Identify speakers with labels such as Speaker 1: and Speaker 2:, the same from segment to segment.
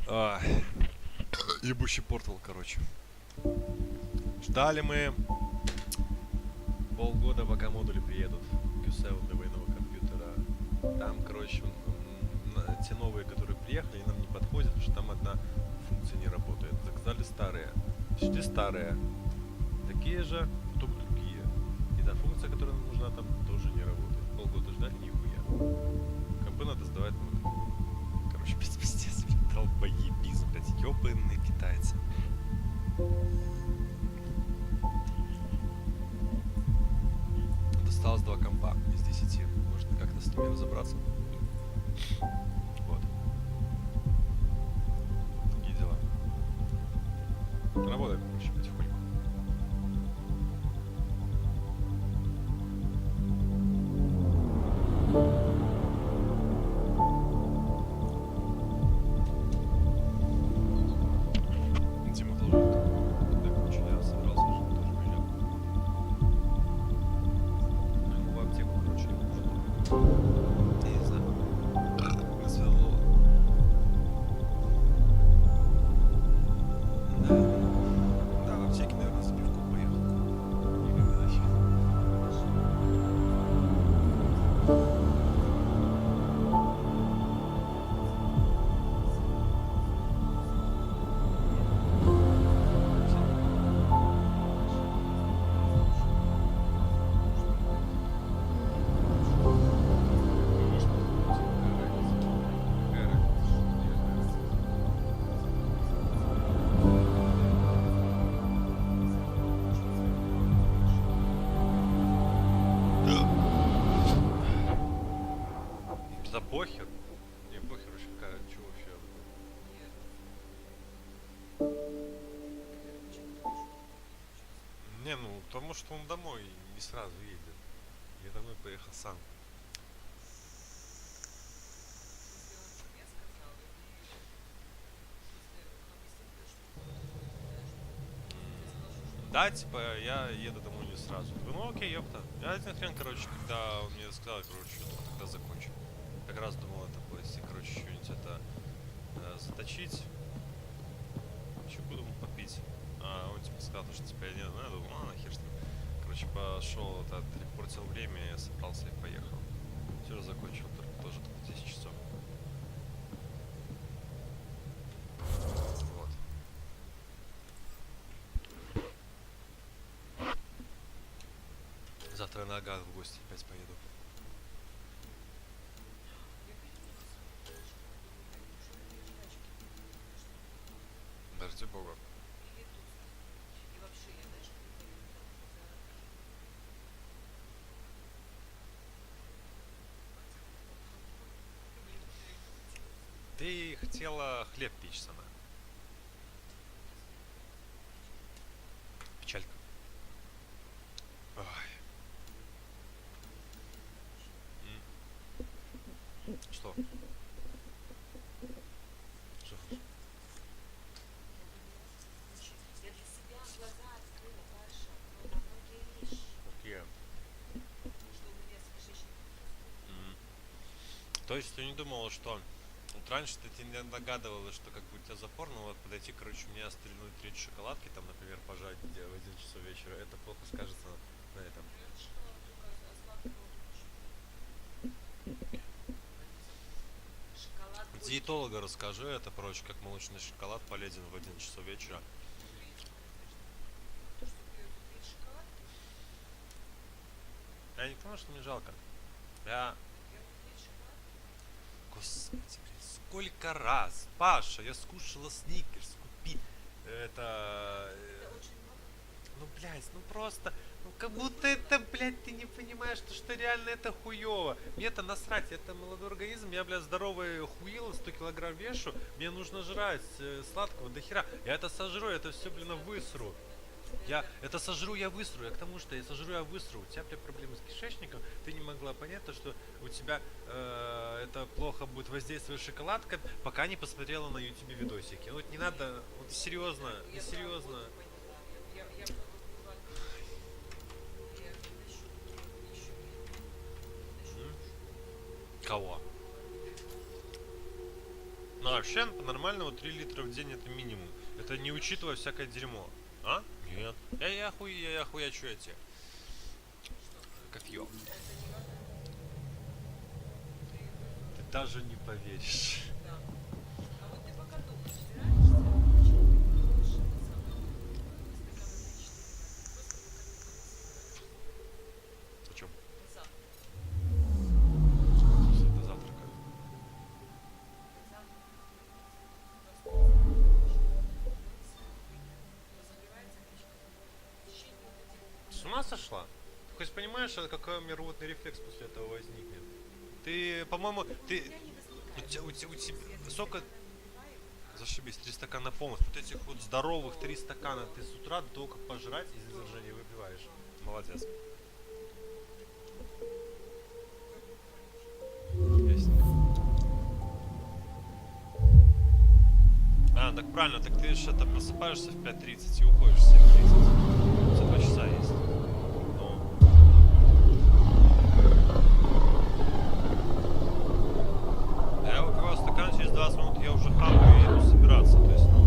Speaker 1: А, ебучий портал, короче. Ждали мы полгода, пока модули приедут. Q7 для военного компьютера. Там, короче, те новые, которые приехали, нам не подходят, потому что там одна функция не работает. Заказали старые. Шли старые. Такие же, только другие. И та функция, которая нам нужна, там тоже не работает. Полгода ждали, нихуя. Компы надо сдавать. Короче, пиздец, долбоебизм, блядь, ёбаные китайцы. Досталось 2 компа из 10. Можно как-то с ними разобраться. Вот. Такие дела. Работаем, короче, потихоньку. Дима тоже так очень я собрался, чтобы тоже уезжал. Ну, в аптеку, короче, не нужно. Я не знаю. На Свердлова. Да, в аптеке, наверное, за пивком поехал. Никогда вообще. Да похер. Не, похер вообще, какая, чё вообще. Не, ну, потому что он домой не сразу едет. Я домой поехал сам. Да, типа, я еду домой не сразу. Ну окей, ёпта. Я один хрен, короче, когда он мне сказал, короче, что только тогда закончу. Как раз думал это если, короче, что-нибудь это заточить. Еще буду попить. А он типа сказал, что типа я не знаю, я думал, нахер с ним. Короче, пошел, вот, репортил время, я собрался и поехал. Все, закончил, только тоже 10 часов. Вот. Завтра на Агат в гости опять поеду. Ради бога. Ты хотела хлеб печь сама. Печалька. Ой. Что? Что? Окей. То есть ты не думала, что... Вот раньше ты не догадывалась, что как бы у тебя запор, но вот подойти, короче, мне стрельнуть 3 шоколадки, там, например, пожать где в 1 часов вечера, это плохо скажется на этом. Диетолога расскажи это, прочь, как молочный шоколад полезен в 1 часов вечера. Я не понимаю, что мне жалко. Я... Господи, блин, сколько раз, Паша, я скушала сникерс, купи... Это... Ну, блядь, ну просто... Ну, как будто это, блядь, ты не понимаешь, что реально это хуёво. Мне-то насрать, это молодой организм, я, блядь, здоровый хуило, 100 килограмм вешу, мне нужно жрать сладкого до хера. Я это сожру, это все, блин, высру. Я это сожру, я высру. Я к тому, что я сожру, я высру. У тебя, бля, проблемы с кишечником. Ты не могла понять то, что у тебя это плохо будет воздействовать шоколадка, пока не посмотрела на ютубе видосики. Ну вот не надо, вот серьезно, не серьезно. Кого? Ну, вообще, по-нормальному 3 литра в день это минимум. Это не учитывая всякое дерьмо. А? Нет. Я охуячу эти. Кофе. Ты даже не поверишь. О чем? До завтрака. С ума сошла? Ты хоть понимаешь, какой у меня рвотный рефлекс после этого возникнет? Ты, по-моему, ты... у тебя... Сколько... Зашибись, 3 стакана полностью. Вот этих вот здоровых 3 стакана ты с утра до того, как пожрать из изражения выпиваешь. Молодец. Ясненько. А, так правильно, так ты же это просыпаешься в 5:30 и уходишь в 7:30. За 2 часа есть. Ну. Я выпиваю стакан, через 20 минут я уже хапаю и иду собираться. То есть, ну.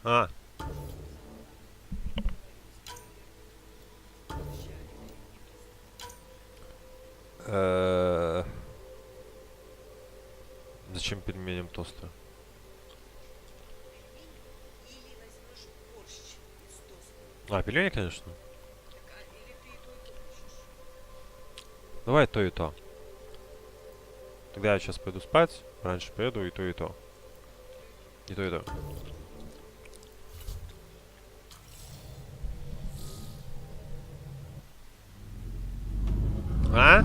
Speaker 1: А. Зачем пельменям тосты? А, пельмени, конечно. Давай то и то. Тогда я сейчас пойду спать. Раньше поеду и то, и то. И то, и то. А?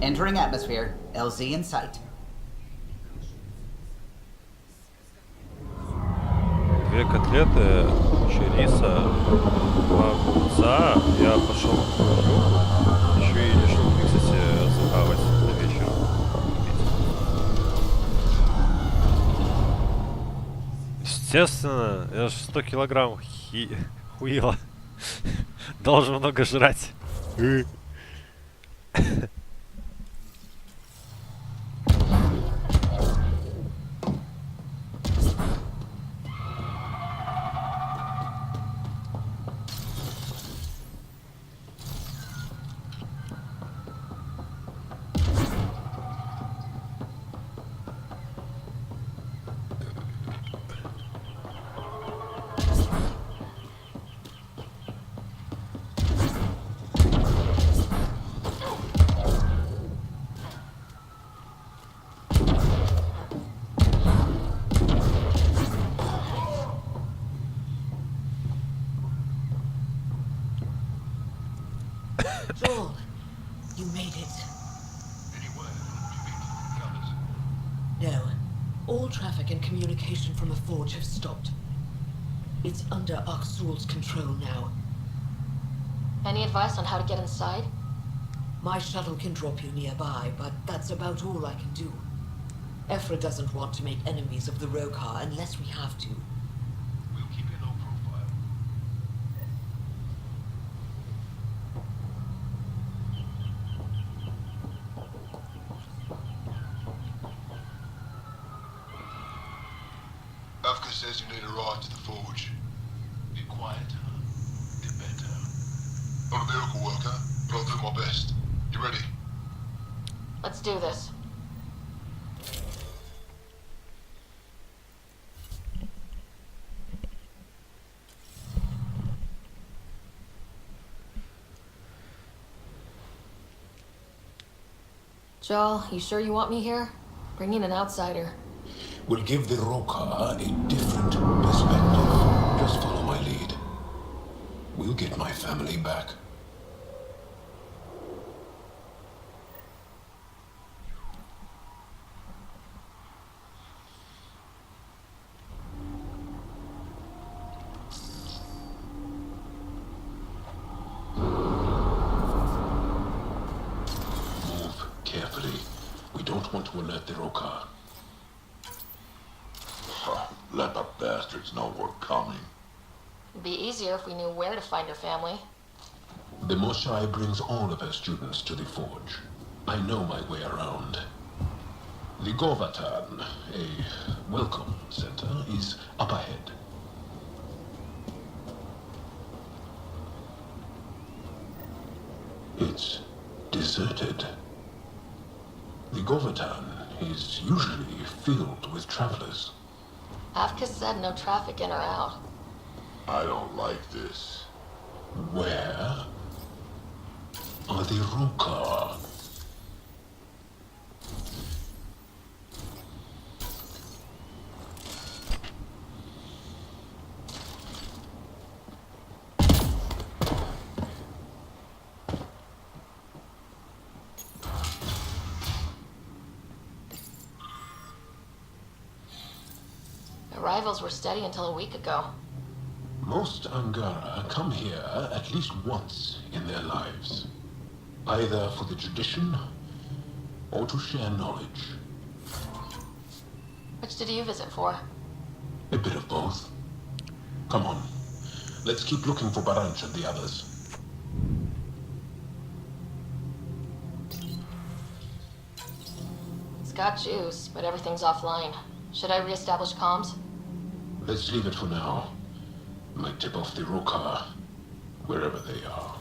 Speaker 2: Entering atmosphere. LZ in sight.
Speaker 1: 2 котлеты, куча риса, 2 огурца. Я пошел еще и решил, кстати, захавать на вечер. Естественно, я же 100 килограмм хуила. Должен много жрать.
Speaker 3: Joel, you made it.
Speaker 4: Any word on Juvik? The others?
Speaker 3: No. All traffic and communication from the forge have stopped. It's under Aksul's control now.
Speaker 5: Any advice on how to get inside?
Speaker 3: My shuttle can drop you nearby, but that's about all I can do. Ephra doesn't want to make enemies of the Rokar unless we have to.
Speaker 4: We'll keep a low profile. Avka says you need a ride to the forge. Be quieter, be better. Not a miracle worker, but I'll do my best. You ready?
Speaker 5: Let's do this. Joel, you sure you want me here? Bring in an outsider.
Speaker 6: Will give the Rokar a different perspective. Just follow my lead. We'll get my family back. Move carefully. We don't want to alert the Rokar.
Speaker 7: Let the bastards know we're coming.
Speaker 5: It'd be easier if we knew where to find your family.
Speaker 6: The Moshai brings all of her students to the forge. I know my way around. The Govatan, a welcome center, is up ahead. It's deserted. The Govatan is usually filled with travelers.
Speaker 5: Avka said no traffic in or out.
Speaker 7: I don't like this.
Speaker 6: Where are the Rokar?
Speaker 5: Arrivals were steady until a week ago.
Speaker 6: Most Angara come here at least once in their lives, either for the tradition or to share knowledge.
Speaker 5: Which did you visit for?
Speaker 6: A bit of both. Come on, let's keep looking for Baranch and the others.
Speaker 5: It's got juice, but everything's offline. Should I reestablish comms?
Speaker 6: Let's leave it for now. Might tip off the Rokar, wherever they are.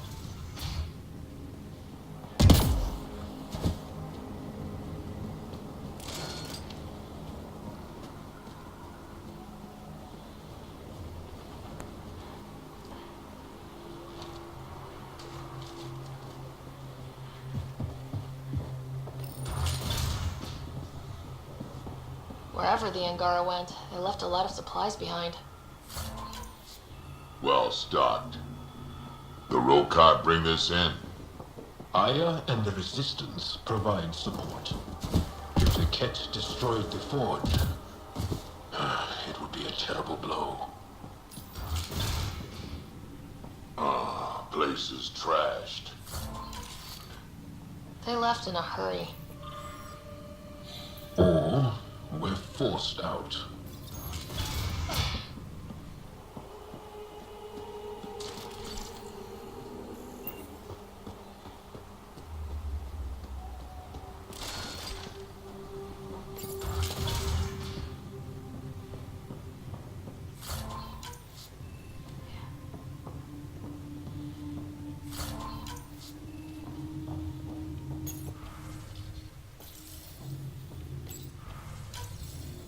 Speaker 5: Wherever the Angara went, they left a lot of supplies behind.
Speaker 7: Well stocked. The Rokar bring this in.
Speaker 6: Aya and the Resistance provide support. If the Ket destroyed the forge, it would be a terrible blow.
Speaker 7: Place is trashed.
Speaker 5: They left in a hurry.
Speaker 6: Or we're forced out.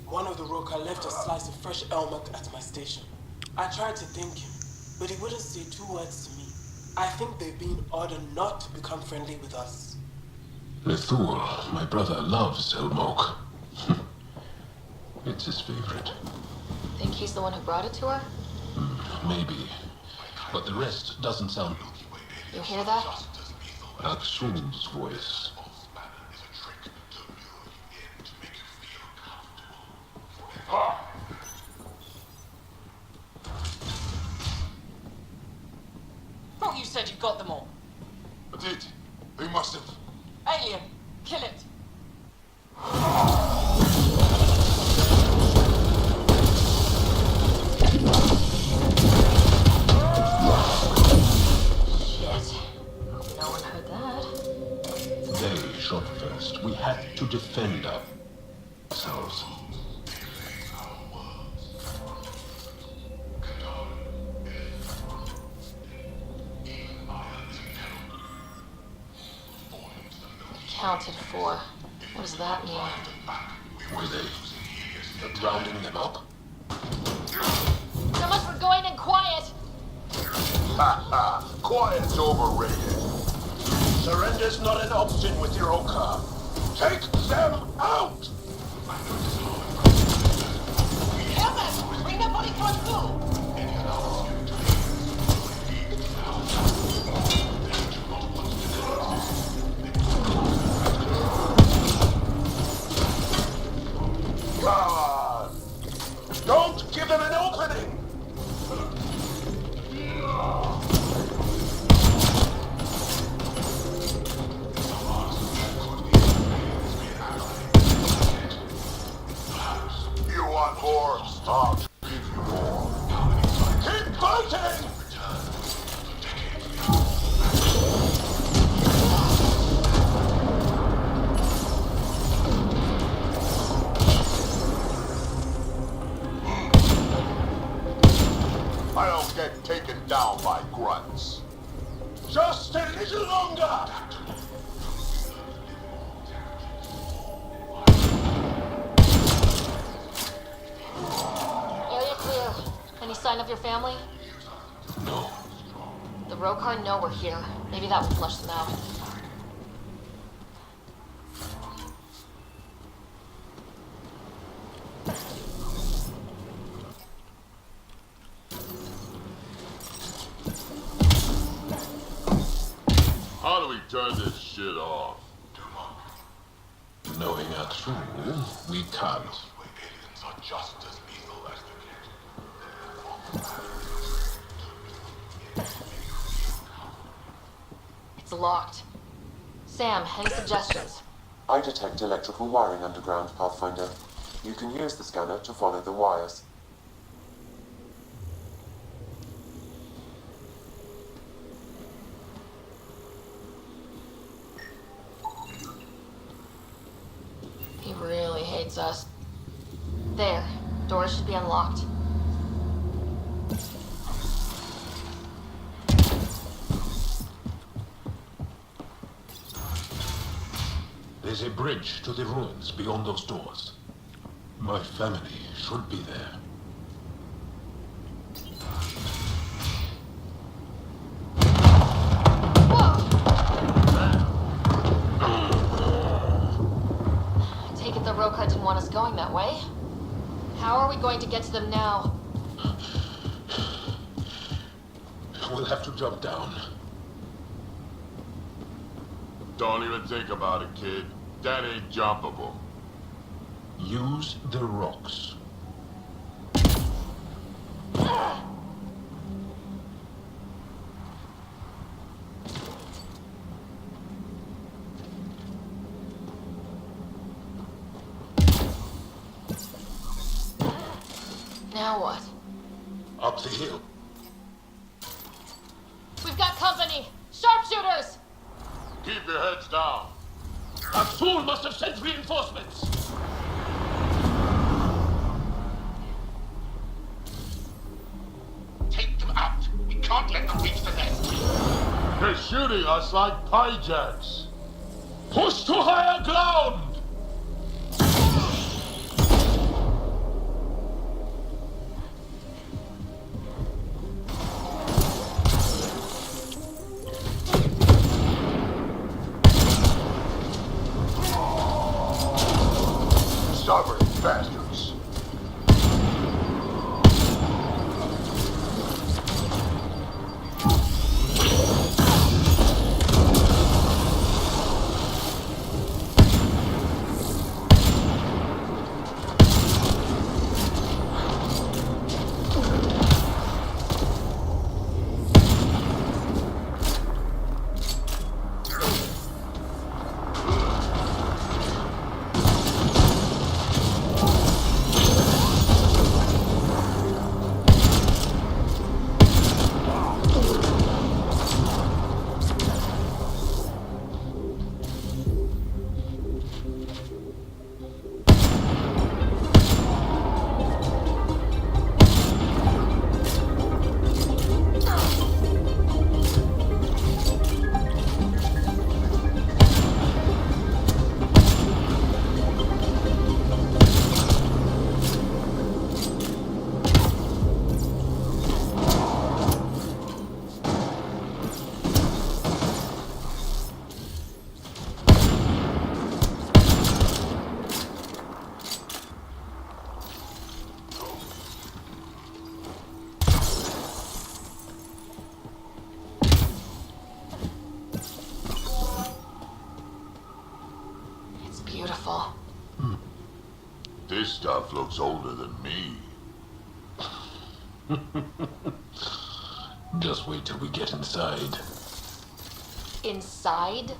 Speaker 8: One of the Roka left a slice of fresh elmuk at my station. I tried to thank him, but he wouldn't say two words to me. I think they've been ordered not to become friendly with us.
Speaker 6: Lethul, my brother, loves Elmok. It's his favorite.
Speaker 5: Think he's the one who brought it to her?
Speaker 6: Maybe. But the rest doesn't sound...
Speaker 5: You hear that?
Speaker 6: Aksun's voice.
Speaker 9: Thought you said you got them all.
Speaker 4: I did. They must have.
Speaker 9: Alien, kill it.
Speaker 5: Shit. Hope no one heard that.
Speaker 6: They shot first. We had to defend ourselves.
Speaker 5: Counted 4. What does that mean?
Speaker 6: Were they rounding them up?
Speaker 5: So much for going in quiet!
Speaker 7: Ha ha! Quiet's overrated.
Speaker 6: Surrender's not an option with your Oka. Take them out!
Speaker 9: Kill them! Bring the body front through!
Speaker 6: Come on! Don't give them an opening!
Speaker 7: You want more? I'll give you more.
Speaker 6: Keep fighting!
Speaker 7: I don't get taken down by grunts.
Speaker 6: Just a little longer!
Speaker 5: Area clear. Any sign of your family?
Speaker 6: No.
Speaker 5: The Rokar know we're here. Maybe that will flush them out.
Speaker 7: How do we turn this shit off?
Speaker 6: Knowing Aksun, we can't.
Speaker 4: Aliens are just as lethal as the
Speaker 5: It's locked. Sam, any suggestions?
Speaker 10: I detect electrical wiring underground, Pathfinder. You can use the scanner to follow the wires.
Speaker 5: He really hates us. There. Doors should be unlocked.
Speaker 6: There's a bridge to the ruins beyond those doors. My family should be there.
Speaker 5: Take it the Rokar didn't want us going that way. How are we going to get to them now?
Speaker 6: We'll have to jump down.
Speaker 7: Don't even think about it, kid. That ain't jumpable.
Speaker 6: Use the rocks.
Speaker 5: Now what?
Speaker 6: Up the hill.
Speaker 5: We've got company! Sharpshooters!
Speaker 7: Keep your heads down.
Speaker 6: Aksun must have sent reinforcements!
Speaker 4: Take them out. We can't let them reach the nest.
Speaker 7: They're shooting us like pyjaks.
Speaker 6: Push to higher ground!
Speaker 7: Stubborn bastards. This stuff looks older than me.
Speaker 6: Just wait till we get inside.
Speaker 5: Inside?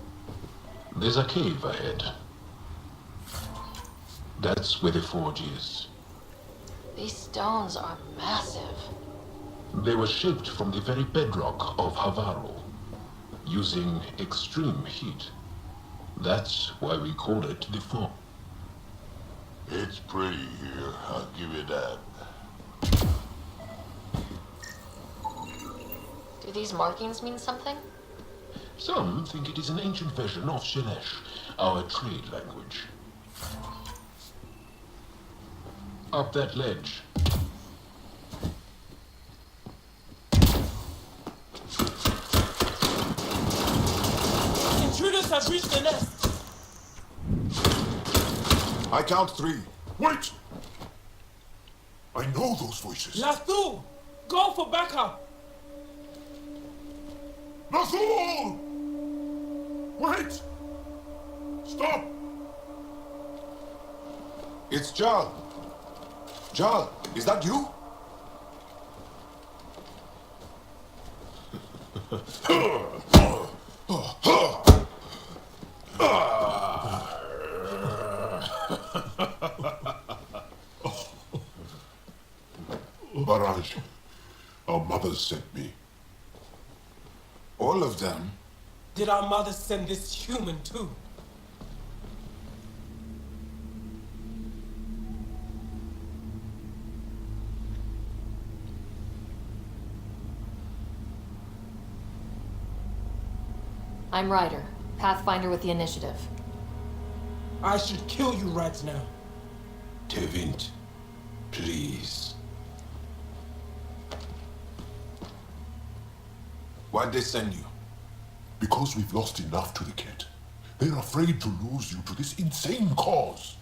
Speaker 6: There's a cave ahead. That's where the forge is.
Speaker 5: These stones are massive.
Speaker 6: They were shaped from the very bedrock of Havaro, using extreme heat. That's why we call it the forge.
Speaker 7: It's pretty here, I'll give you that.
Speaker 5: Do these markings mean something?
Speaker 6: Some think it is an ancient version of Shelesh, our trade language. Up that ledge.
Speaker 8: Intruders have reached the nest.
Speaker 4: I count 3. Wait! I know those voices.
Speaker 8: Lathul, go for backup.
Speaker 4: Nathul! Wait! Stop! It's Jal. Jal, is that you? Barrage, our mothers sent me. All of them?
Speaker 8: Did our mother send this human too?
Speaker 5: I'm Ryder, Pathfinder with the Initiative.
Speaker 8: I should kill you right now.
Speaker 4: Tevint, please. Why'd they send you? Because we've lost enough to the kid. They're afraid to lose you to this insane cause.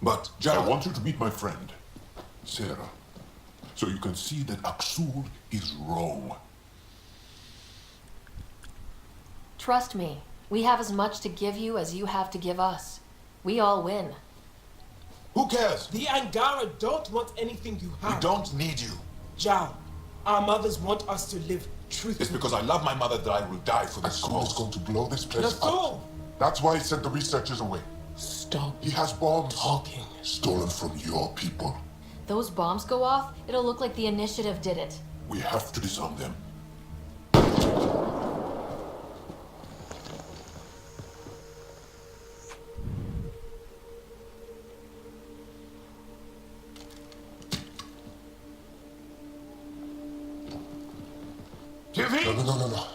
Speaker 4: But, Jal, I want you to meet my friend, Sarah, so you can see that Aksul is wrong.
Speaker 5: Trust me, we have as much to give you as you have to give us. We all win.
Speaker 4: Who cares?
Speaker 8: The Angara don't want anything you have.
Speaker 4: We don't need you.
Speaker 8: Jal, our mothers want us to live truthfully.
Speaker 4: It's because I love my mother that I will die for this cause. is going to blow this place
Speaker 8: Nathul!
Speaker 4: up. That's why he sent the researchers away.
Speaker 8: Stop
Speaker 4: He has bombs.
Speaker 8: talking.
Speaker 4: Stolen from your people.
Speaker 5: Those bombs go off, it'll look like the Initiative did it.
Speaker 4: We have to disarm them. No.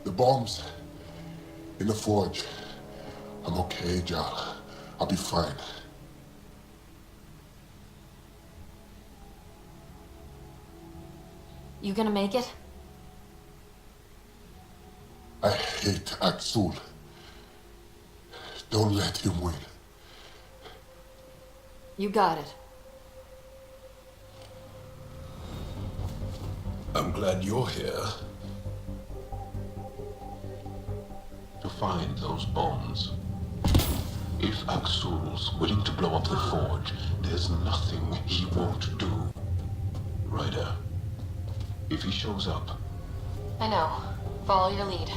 Speaker 4: The bombs in the forge. I'm okay, Jal. I'll be fine.
Speaker 5: You gonna make it?
Speaker 4: I hate Aksul. Don't let him win.
Speaker 5: You got it.
Speaker 6: I'm glad you're here. To find those bombs. If Aksul's willing to blow up the forge, there's nothing he won't do. Ryder, if he shows up...
Speaker 5: I know. Follow your lead.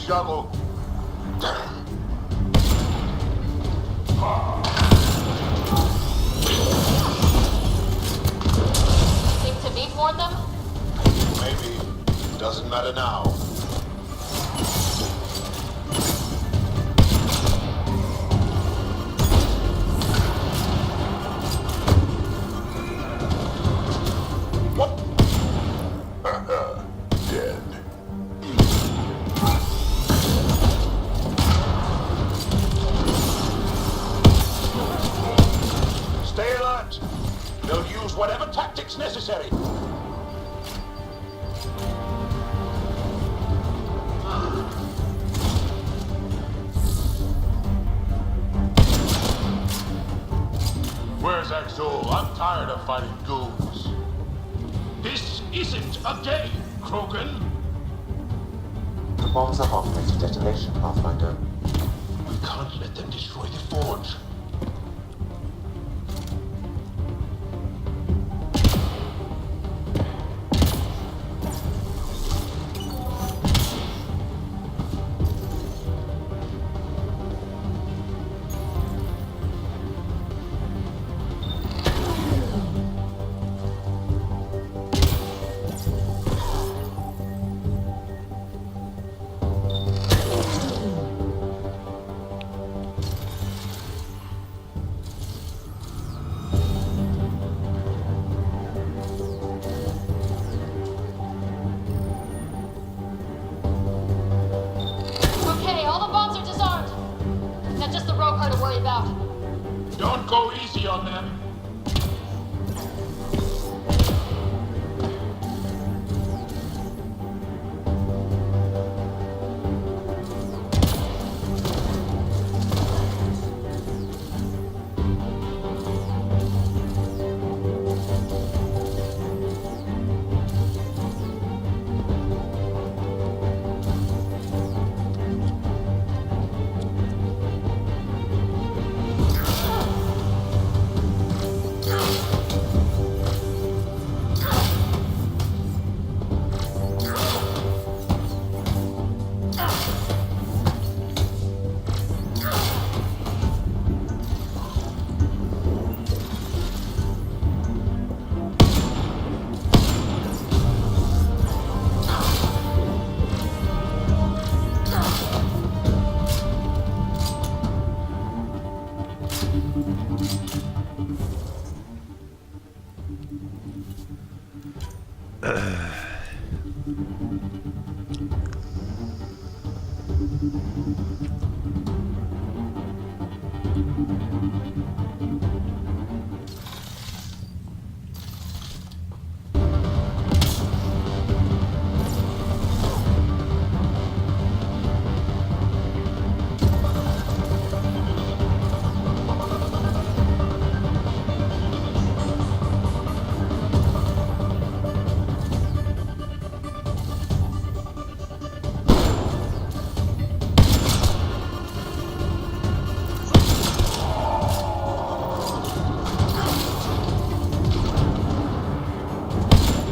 Speaker 7: shuttle.
Speaker 5: Think Tavik warned them?
Speaker 6: Maybe. Doesn't matter now.
Speaker 7: What? Dead.
Speaker 6: Stay alert. They'll use whatever tactics necessary.
Speaker 7: Where's Axel? I'm tired of fighting goons.
Speaker 6: This isn't a game, Krogan.
Speaker 10: The bombs are halfway to detonation, Pathfinder.
Speaker 6: We can't let them destroy the forge.
Speaker 5: Okay, all the bombs are disarmed. Now just the Rokar to worry about.
Speaker 6: Don't go easy on them.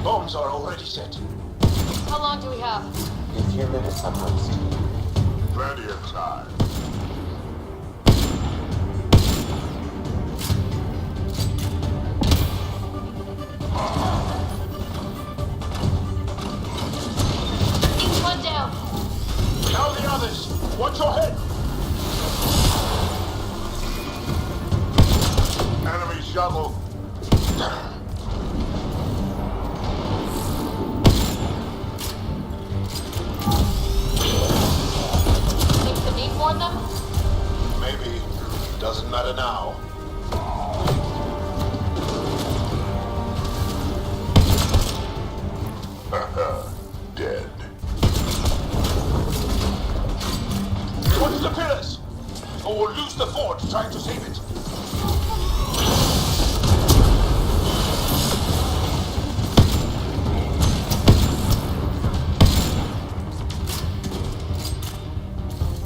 Speaker 6: Bombs are already set.
Speaker 5: How long do we have?
Speaker 10: A few minutes at most.
Speaker 7: Plenty of time.
Speaker 5: One down.
Speaker 6: Now the others. Watch your head.
Speaker 7: Enemy shuttle.
Speaker 5: Think Tavik warned them?
Speaker 6: Maybe. Doesn't matter now.
Speaker 7: Dead.
Speaker 6: Watch the pillars! Or we'll lose the forge trying to save it.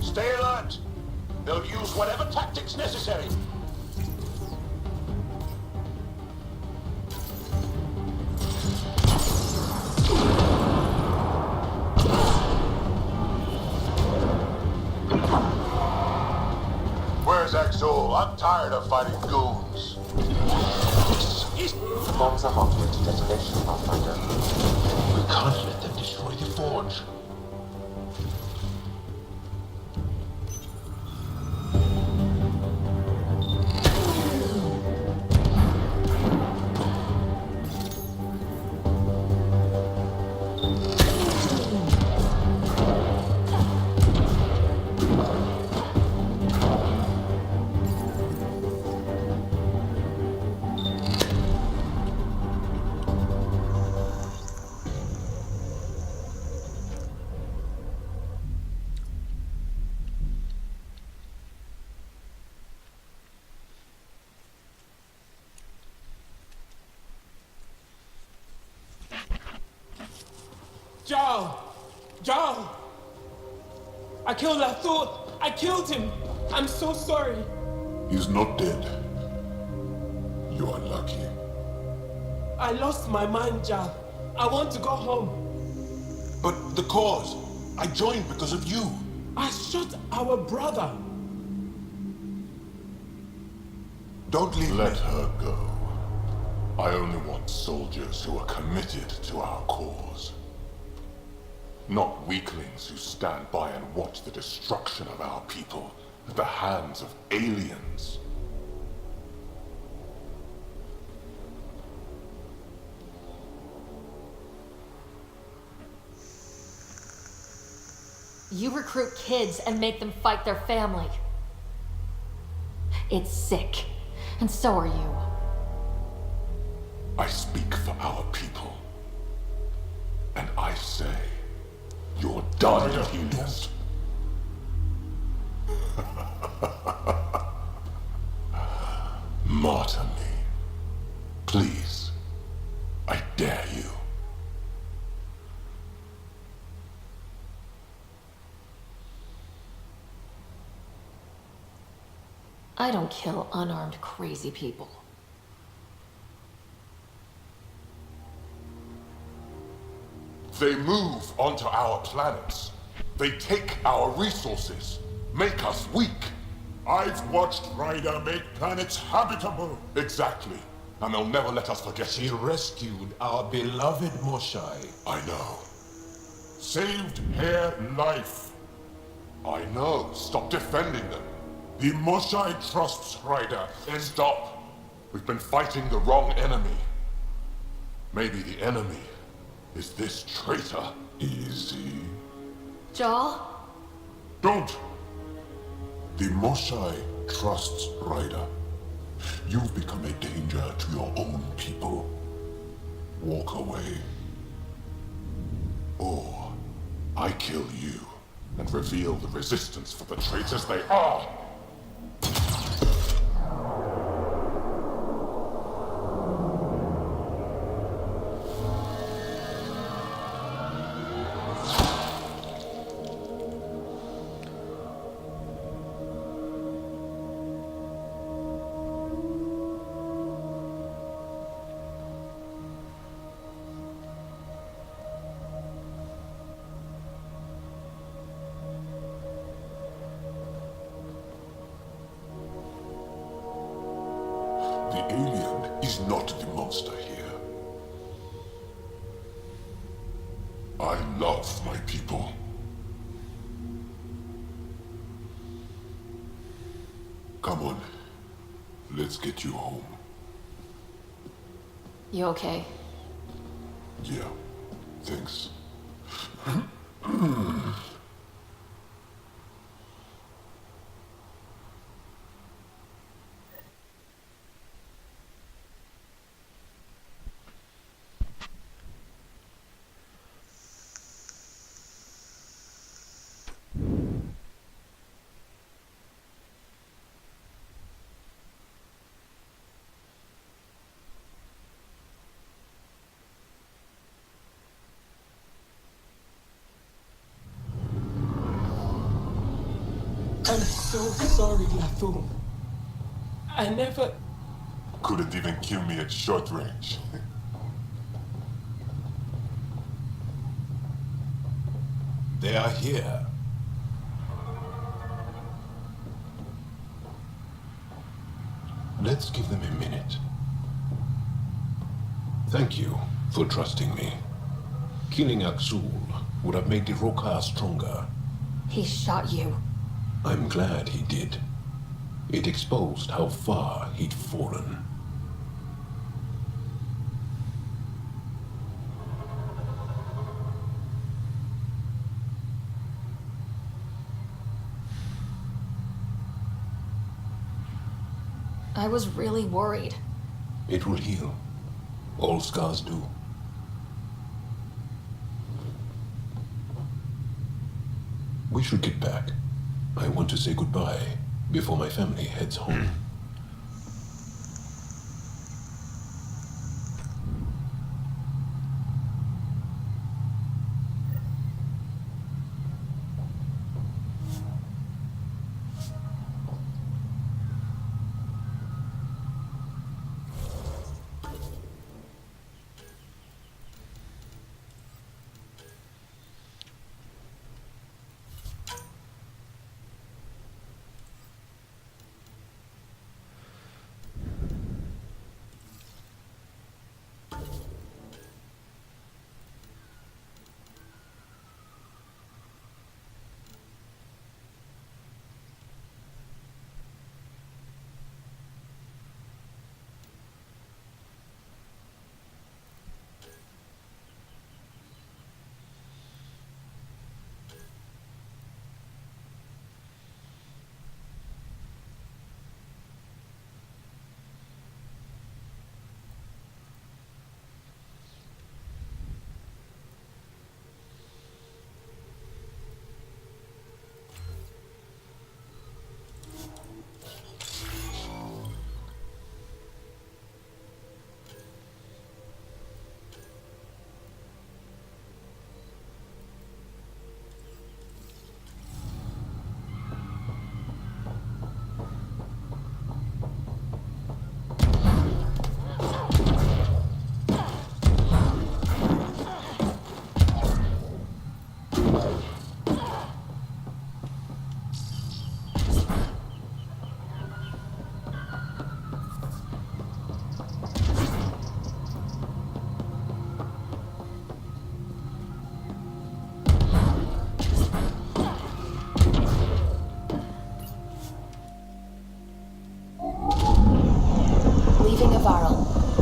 Speaker 6: Stay alert. They'll use whatever tactics necessary.
Speaker 4: Relax all. I'm tired of fighting goons.
Speaker 10: Bombs are hot to detonation, Pathfinder.
Speaker 6: We can't let them destroy the forge.
Speaker 8: Jarl! Jarl! I killed Lathor! I killed him! I'm so sorry!
Speaker 4: He's not dead. You are lucky.
Speaker 8: I lost my mind, Jarl. I want to go home.
Speaker 4: But the cause. I joined because of you.
Speaker 8: I shot our brother.
Speaker 4: Don't leave Let her go. I only want soldiers who are committed to our cause. Not weaklings who stand by and watch the destruction of our people at the hands of aliens.
Speaker 5: You recruit kids and make them fight their family. It's sick. And so are you.
Speaker 4: I speak for our people. And I say, you're done, healers. Martyr me. Please. I dare you.
Speaker 5: I don't kill unarmed crazy people.
Speaker 4: They move onto our planets. They take our resources, make us weak. I've watched Ryder make planets habitable. Exactly. And they'll never let us forget
Speaker 11: She
Speaker 4: it.
Speaker 11: rescued our beloved Moshai.
Speaker 4: I know. Saved her life. I know. Stop defending them. The Moshai trusts Ryder. Stop. We've been fighting the wrong enemy. Maybe the enemy is this traitor. Easy.
Speaker 5: Jarl?
Speaker 4: Don't! The Moshai trusts Ryder. You've become a danger to your own people. Walk away. Or I kill you and reveal the resistance for the traitors they are. The alien is not the monster here. I love my people. Come on. Let's get you home.
Speaker 5: You okay?
Speaker 4: Yeah. Thanks.
Speaker 8: I'm so sorry, Lathor. I never...
Speaker 4: Couldn't even kill me at short range.
Speaker 11: They are here.
Speaker 6: Let's give them a minute. Thank you for trusting me. Killing Axul would have made the Roka stronger.
Speaker 5: He shot you.
Speaker 6: I'm glad he did. It exposed how far he'd fallen.
Speaker 5: I was really worried.
Speaker 6: It will heal. All scars do. We should get back. I want to say goodbye before my family heads home.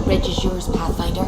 Speaker 5: Bridge is yours, Pathfinder.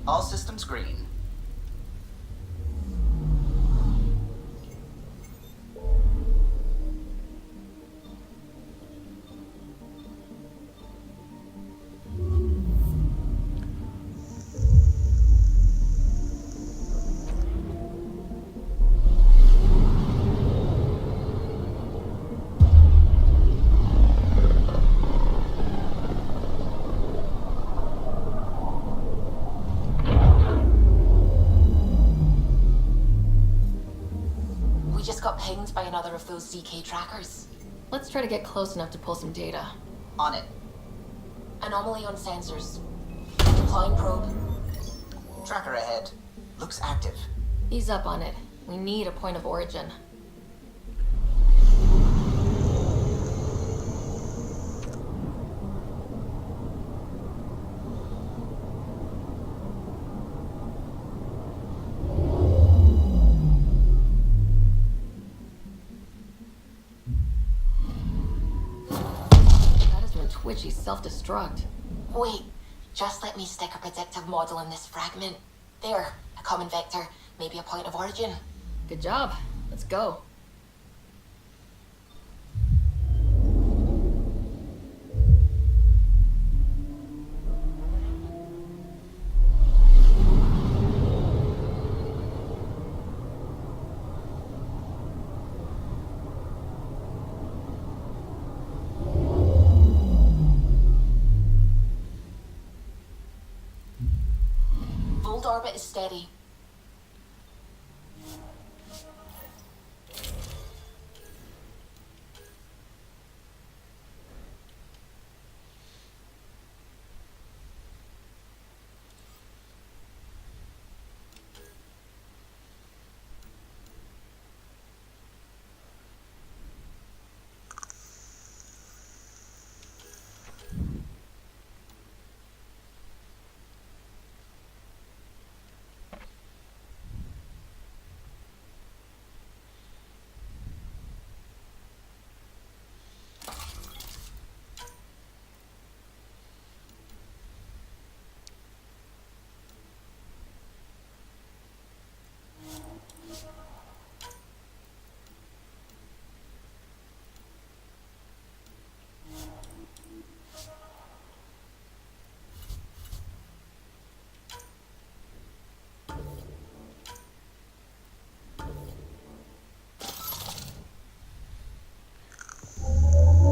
Speaker 2: All systems green.
Speaker 5: Got pinged by another of those ZK trackers. Let's try to get close enough to pull some data.
Speaker 2: On it.
Speaker 5: Anomaly on sensors. Deploying probe.
Speaker 2: Tracker ahead. Looks active.
Speaker 5: Ease up on it. We need a point of origin. Twitchy self-destruct. Wait, just let me stick a predictive model in this fragment. There, a common vector, maybe a point of origin.
Speaker 12: Good job. Let's go.
Speaker 5: Bold orbit is steady.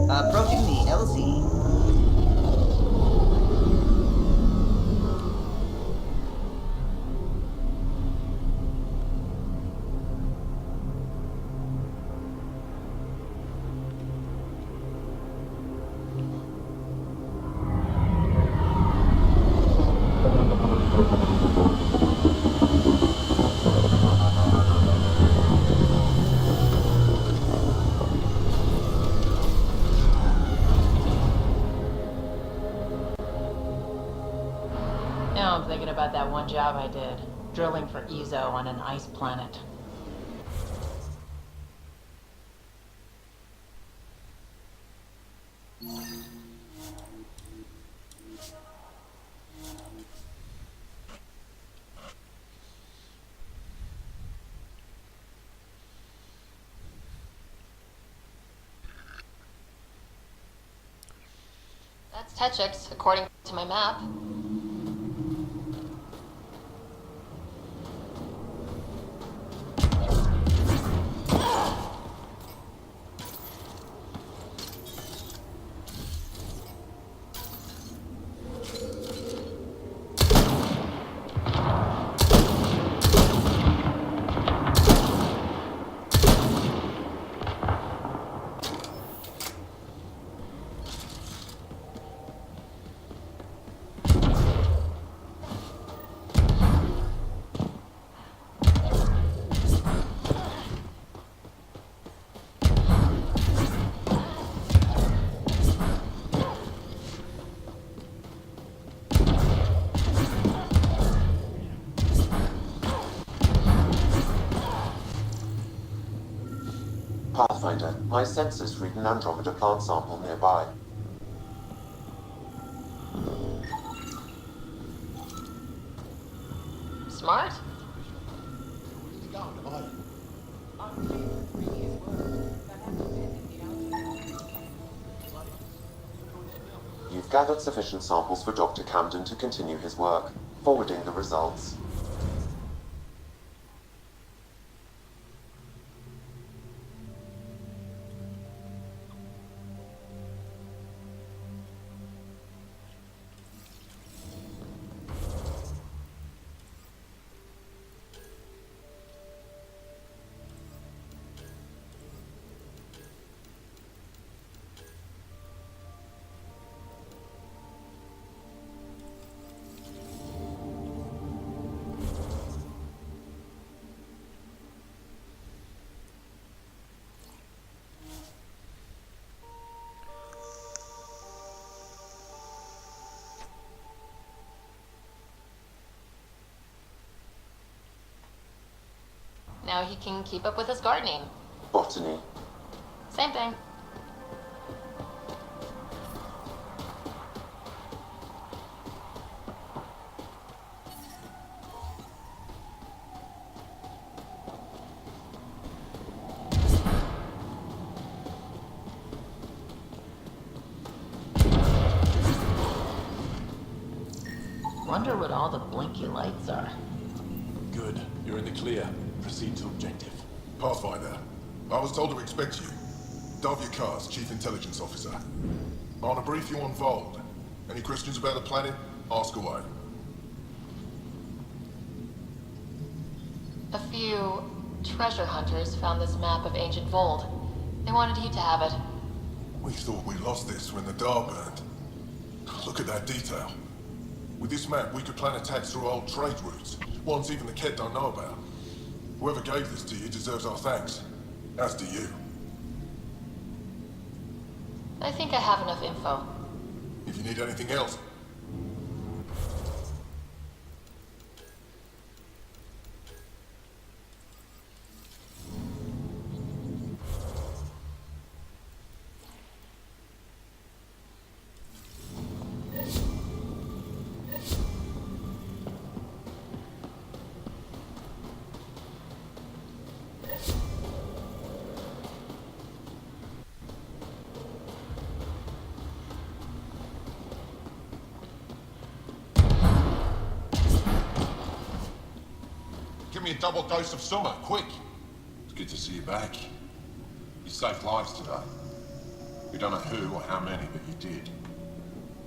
Speaker 2: Approaching the LZ.
Speaker 9: Now I'm thinking about that one job I did, drilling for Ezo on an ice planet.
Speaker 5: That's Techix, according to my map.
Speaker 10: Pathfinder, my sensors read an Andromeda plant sample nearby.
Speaker 5: Smart?
Speaker 10: You've gathered sufficient samples for Dr. Camden to continue his work, forwarding the results.
Speaker 5: Now he can keep up with his gardening.
Speaker 10: Botany.
Speaker 5: Same thing.
Speaker 9: wonder what all the blinky lights are.
Speaker 11: Good. You're in the clear. Proceed to objective.
Speaker 13: Pathfinder, I was told to expect you. Davia Kars, Chief Intelligence Officer. I want to brief you on Vold. Any questions about the planet? Ask away.
Speaker 5: A few treasure hunters found this map of ancient Vold. They wanted you to have it.
Speaker 13: We thought we lost this when the Dar burned. Look at that detail. With this map, we could plan attacks through old trade routes, ones even the Ket don't know about. Whoever gave this to you deserves our thanks. As do you.
Speaker 5: I think I have enough info.
Speaker 13: If you need anything else,
Speaker 11: Give me a double dose of summer, quick. It's good to see you back. You saved lives today. We don't know who or how many, but you did.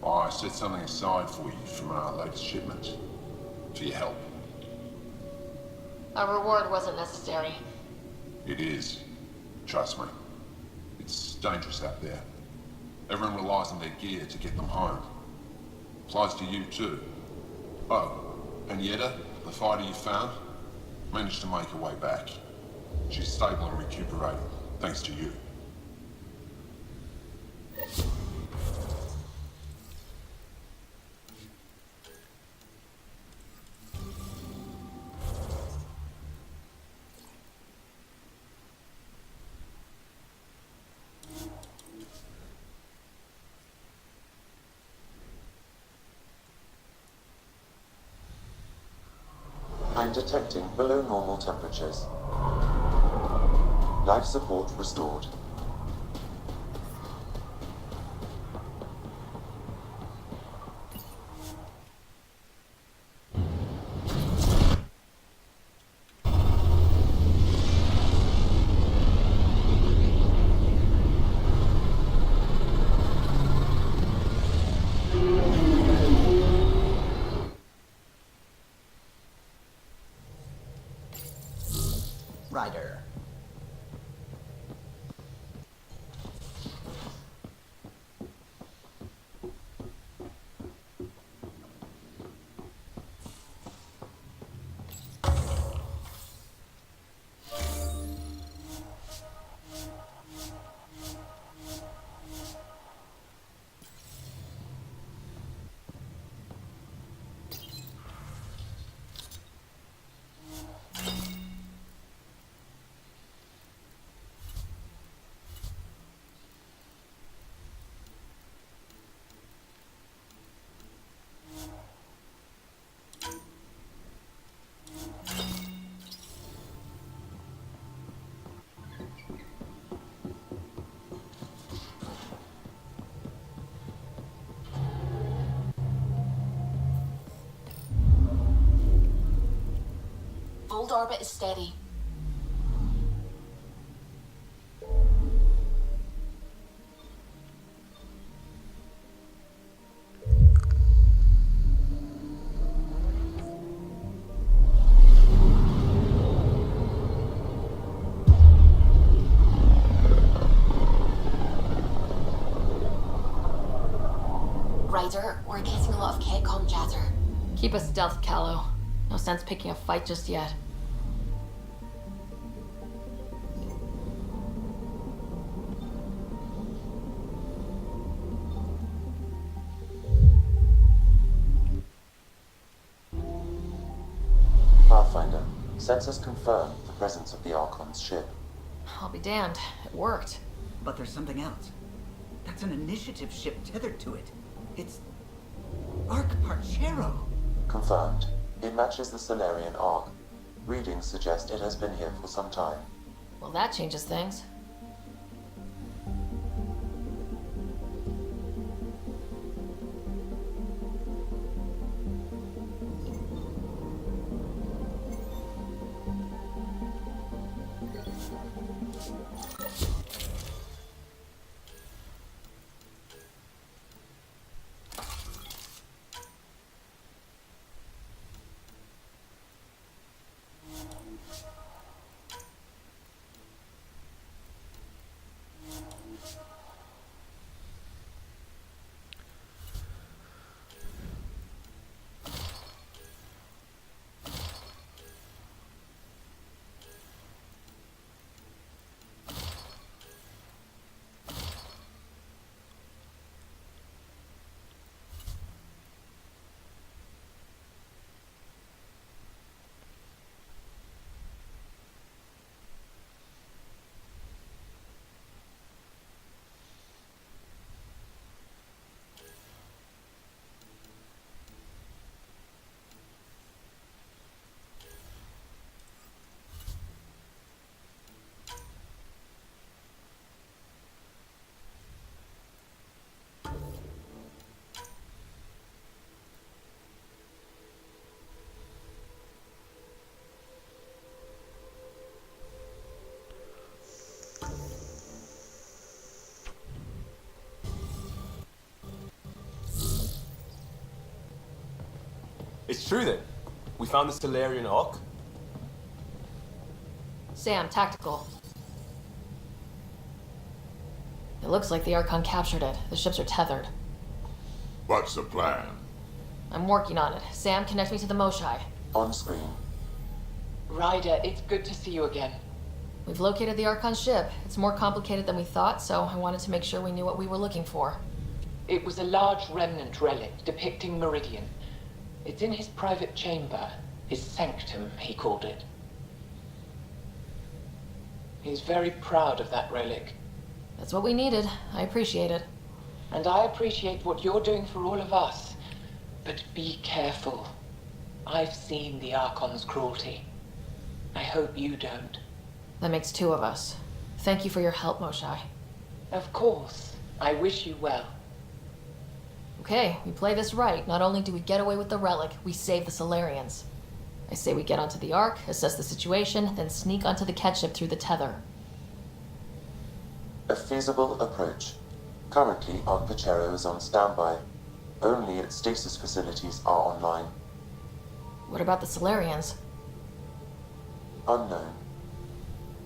Speaker 11: I set something aside for you from our latest shipment. For your help.
Speaker 5: A reward wasn't necessary.
Speaker 11: It is. Trust me. It's dangerous out there. Everyone relies on their gear to get them home. Applies to you too. Oh, and Yetta, the fighter you found, managed to make her way back. She's stable and recuperating, thanks to you.
Speaker 10: I'm detecting below normal temperatures. Life support restored.
Speaker 2: Ryder.
Speaker 5: Vold orbit is steady. Ryder, we're getting a lot of Ketcom chatter.
Speaker 12: Keep a stealth, Callow. No sense picking a fight just yet.
Speaker 10: Pathfinder, sensors confirm the presence of the Archon's ship.
Speaker 12: I'll be damned. It worked.
Speaker 2: But there's something else. That's an initiative ship tethered to it. It's Arc Parchero.
Speaker 10: Confirmed. It matches the Solarian Arc. Readings suggest it has been here for some time.
Speaker 12: Well, that changes things.
Speaker 14: It's true then. We found the Solarian Ark.
Speaker 12: Sam, tactical. It looks like the Archon captured it. The ships are tethered.
Speaker 4: What's the plan?
Speaker 12: I'm working on it. Sam, connect me to the Moshai.
Speaker 10: On screen.
Speaker 3: Ryder, it's good to see you again.
Speaker 12: We've located the Archon ship. It's more complicated than we thought, so I wanted to make sure we knew what we were looking for.
Speaker 3: It was a large remnant relic depicting Meridian. It's in his private chamber. His sanctum, he called it. He's very proud of that relic.
Speaker 12: That's what we needed. I appreciate it.
Speaker 3: And I appreciate what you're doing for all of us. But be careful. I've seen the Archon's cruelty. I hope you don't.
Speaker 12: That makes two of us. Thank you for your help, Moshai.
Speaker 3: Of course. I wish you well.
Speaker 12: Okay, we play this right. Not only do we get away with the relic, we save the Solarians. I say we get onto the Ark, assess the situation, then sneak onto the Ket ship through the tether.
Speaker 10: A feasible approach. Currently, Ark Pachero is on standby. Only its stasis facilities are online.
Speaker 12: What about the Solarians?
Speaker 10: Unknown.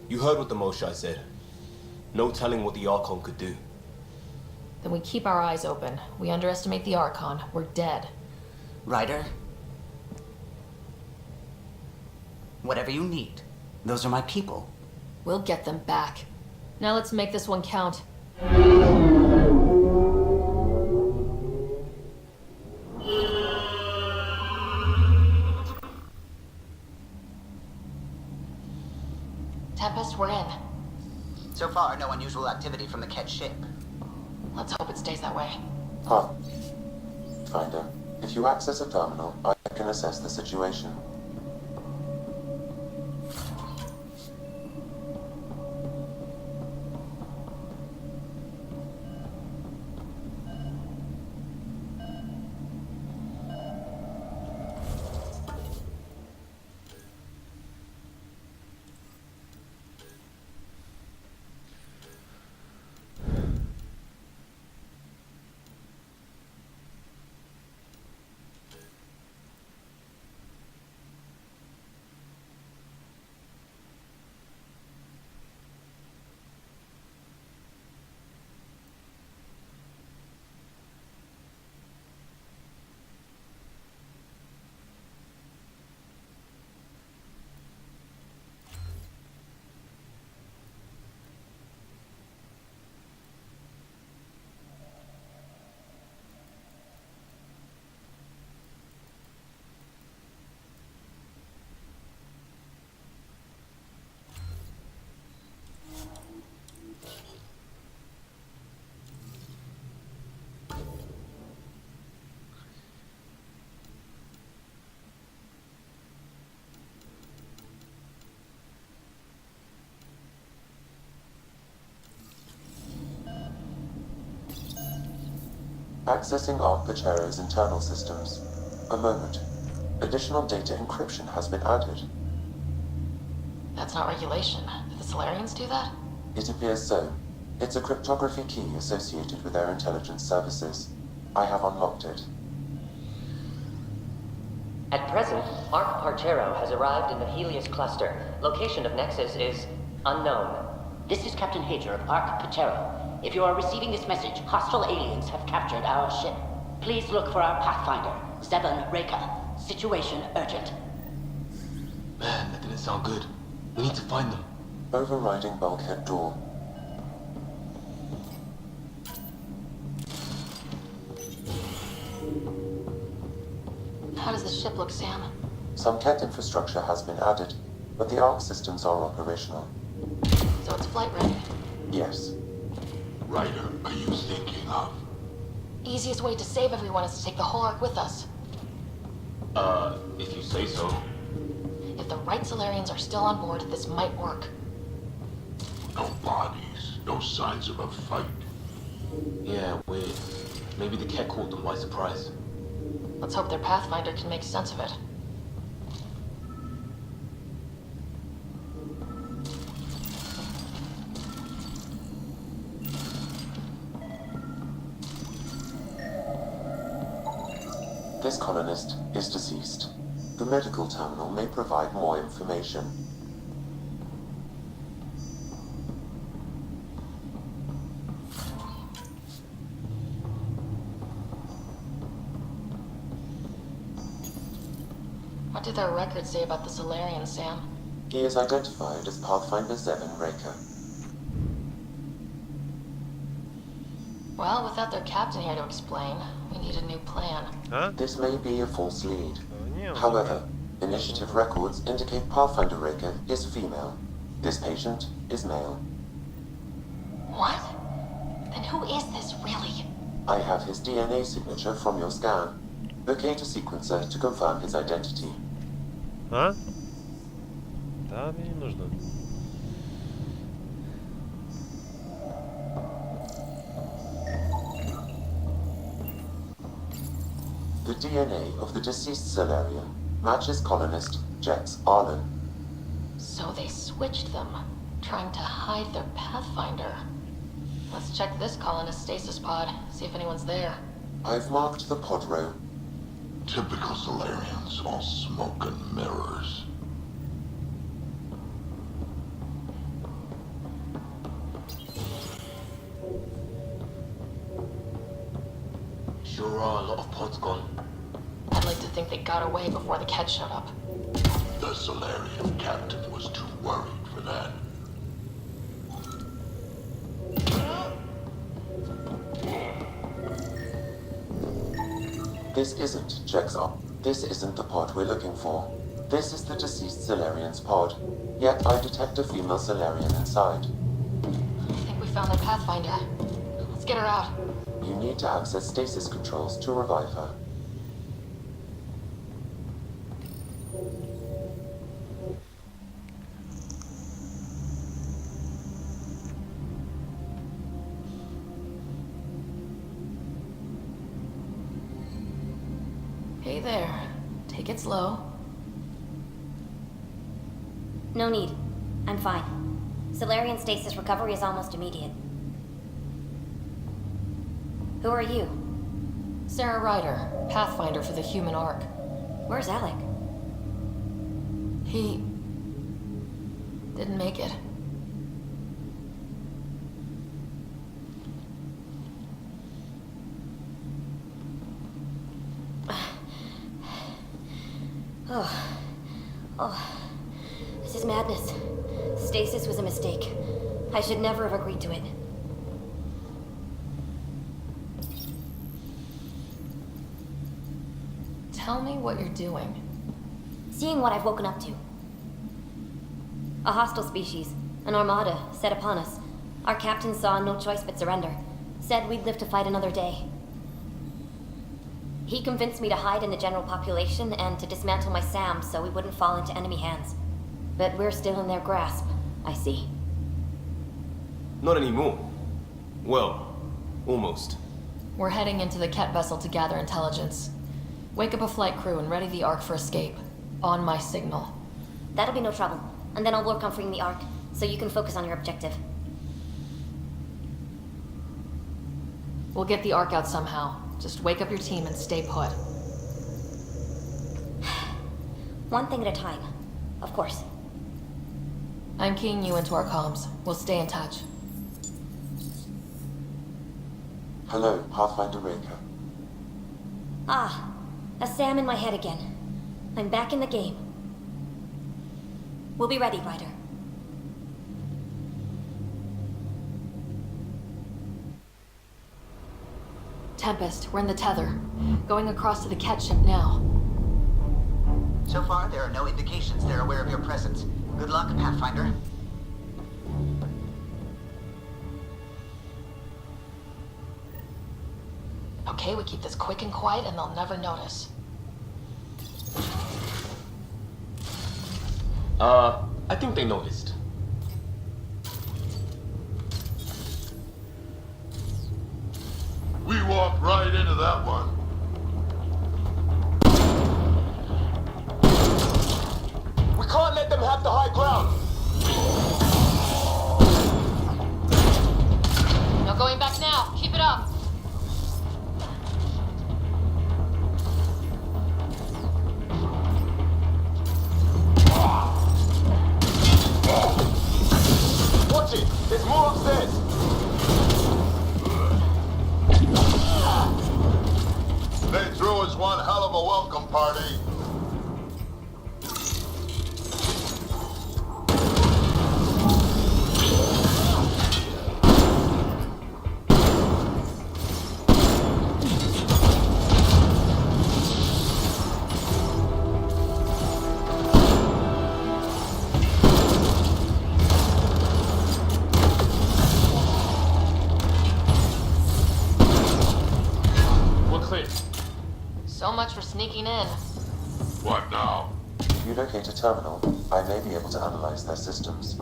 Speaker 14: You heard what the Moshai said. No telling what the Archon could do.
Speaker 12: Then we keep our eyes open. We underestimate the Archon, we're dead.
Speaker 2: Ryder? Whatever you need. Those are my people.
Speaker 12: We'll get them back. Now let's make this one count. Tempest, we're in.
Speaker 2: So far, no unusual activity from the Ket ship.
Speaker 12: Let's hope it stays that way.
Speaker 10: Finder, if you access a terminal, I can assess the situation. Accessing Ark Pachero's internal systems. A moment. Additional data encryption has been added.
Speaker 12: That's not regulation. Did the Solarians do that?
Speaker 10: It appears so. It's a cryptography key associated with their intelligence services. I have unlocked it.
Speaker 15: At present, Ark Parchero has arrived in the Helios cluster. Location of Nexus is unknown.
Speaker 16: This is Captain Hager of Ark Pachero. If you are receiving this message, hostile aliens have captured our ship. Please look for our Pathfinder, Zebon Reka. Situation urgent.
Speaker 14: Man, that didn't sound good. We need to find them.
Speaker 10: Overriding bulkhead door.
Speaker 12: How does the ship look, Sam?
Speaker 10: Some Ket infrastructure has been added, but the Ark systems are operational.
Speaker 12: So it's flight ready?
Speaker 10: Yes.
Speaker 4: Ryder, are you thinking of?
Speaker 12: Easiest way to save everyone is to take the whole Ark with us.
Speaker 14: If you say so.
Speaker 12: If the right Solarians are still on board, this might work.
Speaker 4: No bodies, no signs of a fight.
Speaker 14: Yeah, weird. Maybe the Ket caught them by surprise.
Speaker 12: Let's hope their Pathfinder can make sense of it.
Speaker 10: This colonist is deceased. The medical terminal may provide more information.
Speaker 12: What do their records say about the Solarians, Sam?
Speaker 10: He is identified as Pathfinder 7 Raker.
Speaker 12: Well, without their captain here to explain, we need a new plan.
Speaker 10: This may be a false lead. However, initiative records indicate Pathfinder Raker is female. This patient is male.
Speaker 5: What? Then who is this, really?
Speaker 10: I have his DNA signature from your scan. Locate a sequencer to confirm his identity.
Speaker 1: А? Да, мне не нужно.
Speaker 10: The DNA of the deceased Solarian matches colonist Jex Arlen.
Speaker 12: So they switched them, trying to hide their Pathfinder. Let's check this colonist stasis pod, see if anyone's there.
Speaker 10: I've marked the pod row.
Speaker 6: Typical Solarians, all smoke and mirrors.
Speaker 14: Sure are a lot of pods gone.
Speaker 12: I'd like to think they got away before the Ket showed up.
Speaker 6: The Solarian captain was too worried for that.
Speaker 10: This isn't Jex Arlen. This isn't the pod we're looking for. This is the deceased Solarian's pod. Yet I detect a female Solarian inside.
Speaker 12: I think we found their Pathfinder. Let's get her out.
Speaker 10: You need to access stasis controls to revive her.
Speaker 12: Hey there. Take it slow.
Speaker 17: No need. I'm fine. Solarian stasis recovery is almost immediate. Who are you?
Speaker 12: Sarah Ryder, Pathfinder for the Human Ark.
Speaker 17: Where's Alec?
Speaker 12: He didn't make it.
Speaker 17: Oh, this is madness. Stasis was a mistake. I should never have agreed to it.
Speaker 12: Tell me what you're doing.
Speaker 17: Seeing what I've woken up to. A hostile species, an armada, set upon us. Our captain saw no choice but surrender. Said we'd live to fight another day. He convinced me to hide in the general population and to dismantle my SAM so we wouldn't fall into enemy hands. But we're still in their grasp, I see.
Speaker 14: Not anymore. Well, almost.
Speaker 12: We're heading into the Ket vessel to gather intelligence. Wake up a flight crew and ready the Ark for escape. On my signal.
Speaker 17: That'll be no trouble. And then I'll work on freeing the Ark, so you can focus on your objective.
Speaker 12: We'll get the Ark out somehow. Just wake up your team and stay put.
Speaker 17: One thing at a time, of course.
Speaker 12: I'm keying you into our comms. We'll stay in touch.
Speaker 10: Hello, Pathfinder Raker.
Speaker 17: Ah, a SAM in my head again. I'm back in the game. We'll be ready, Ryder.
Speaker 12: Tempest, we're in the tether. Going across to the Ket ship now.
Speaker 2: So far, there are no indications they're aware of your presence. Good luck, Pathfinder.
Speaker 12: Okay, we keep this quick and quiet and they'll never notice.
Speaker 14: I think they noticed.
Speaker 7: We walked right into that one.
Speaker 14: We can't let them have the high ground.
Speaker 12: No going back now. Keep it up.
Speaker 14: ahead.
Speaker 7: They threw us one hell of a welcome party.
Speaker 12: So much for sneaking in.
Speaker 7: What now?
Speaker 10: If you locate a terminal, I may be able to analyze their systems.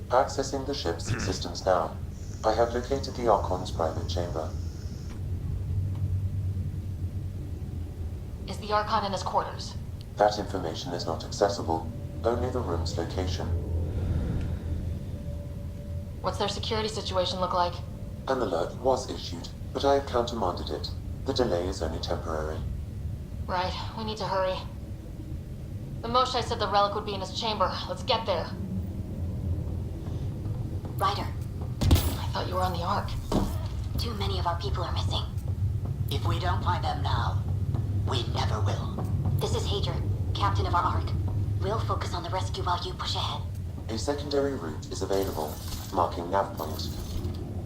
Speaker 10: Accessing the ship's systems now. I have located the Archon's private chamber.
Speaker 12: Is the Archon in his quarters?
Speaker 10: That information is not accessible, only the room's location.
Speaker 12: What's their security situation look like?
Speaker 10: An alert was issued, but I have countermanded it. The delay is only temporary.
Speaker 12: Right, we need to hurry. The Moshai said the relic would be in his chamber. Let's get there.
Speaker 17: Ryder,
Speaker 12: I thought you were on the Ark.
Speaker 17: too many of our people are missing.
Speaker 16: If we don't find them now, we never will.
Speaker 17: This is Hager, captain of our Ark. We'll focus on the rescue while you push ahead.
Speaker 10: A secondary route is available, marking nav point.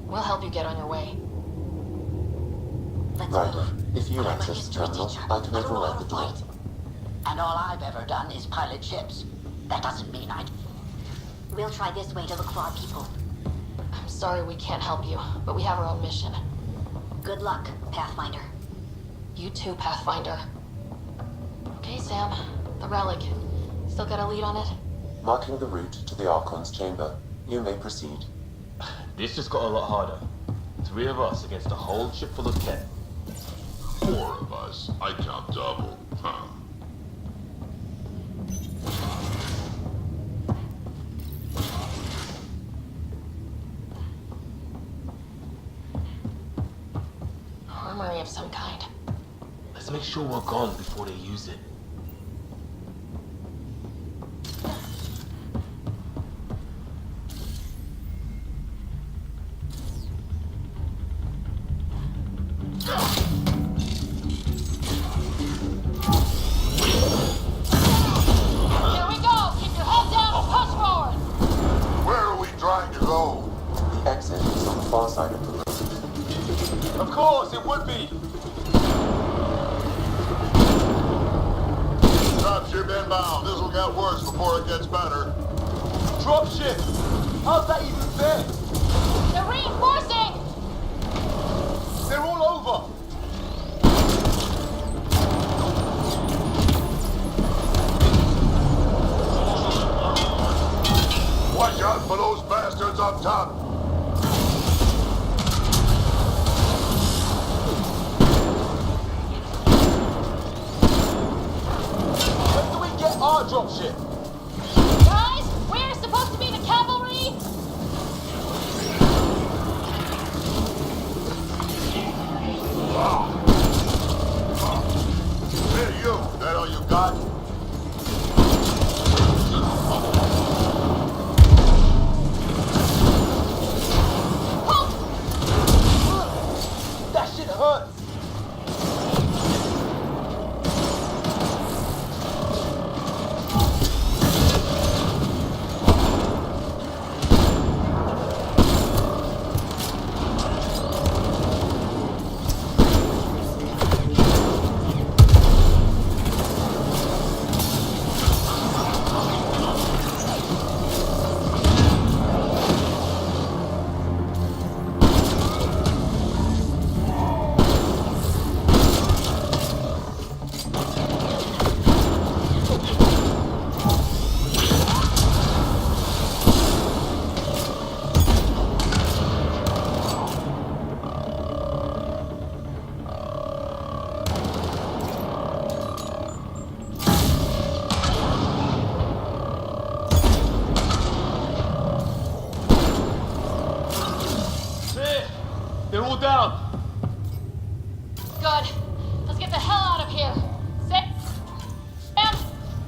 Speaker 12: We'll help you get on your way.
Speaker 10: Ryder, if you access the terminal, I can override the door.
Speaker 16: And all I've ever done is pilot ships. That doesn't mean I'd...
Speaker 17: We'll try this way to look for our people.
Speaker 12: I'm sorry we can't help you, but we have our own mission.
Speaker 17: Good luck, Pathfinder.
Speaker 12: You too, Pathfinder. Okay, Sam. The relic. Still got a lead on it?
Speaker 10: Marking the route to the Archon's chamber. You may proceed.
Speaker 14: This just got a lot harder. 3 of us against a whole ship full of Ket.
Speaker 7: 4 of us. I count double. Huh.
Speaker 12: Armory of some kind.
Speaker 14: Let's make sure we're gone before they use it.
Speaker 7: Of course, it would be. Dropship inbound. This will get worse before it gets better.
Speaker 14: Dropship? How's that even fair?
Speaker 12: They're reinforcing!
Speaker 14: They're all over.
Speaker 7: Watch out for those bastards up top.
Speaker 14: Our dropship.
Speaker 12: Guys, we're supposed to be the cavalry.
Speaker 7: Hey, you. That all you got?
Speaker 14: That shit hurts.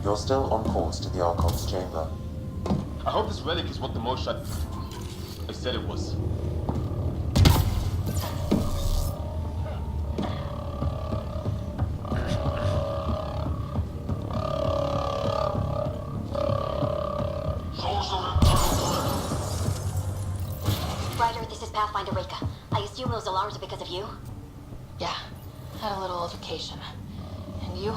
Speaker 10: You're still on course to the Archon's chamber.
Speaker 14: I hope this relic is what the Moshai... I said it was.
Speaker 17: Ryder, this is Pathfinder Reka. I assume those alarms are because of you?
Speaker 12: Yeah, had a little altercation. And you?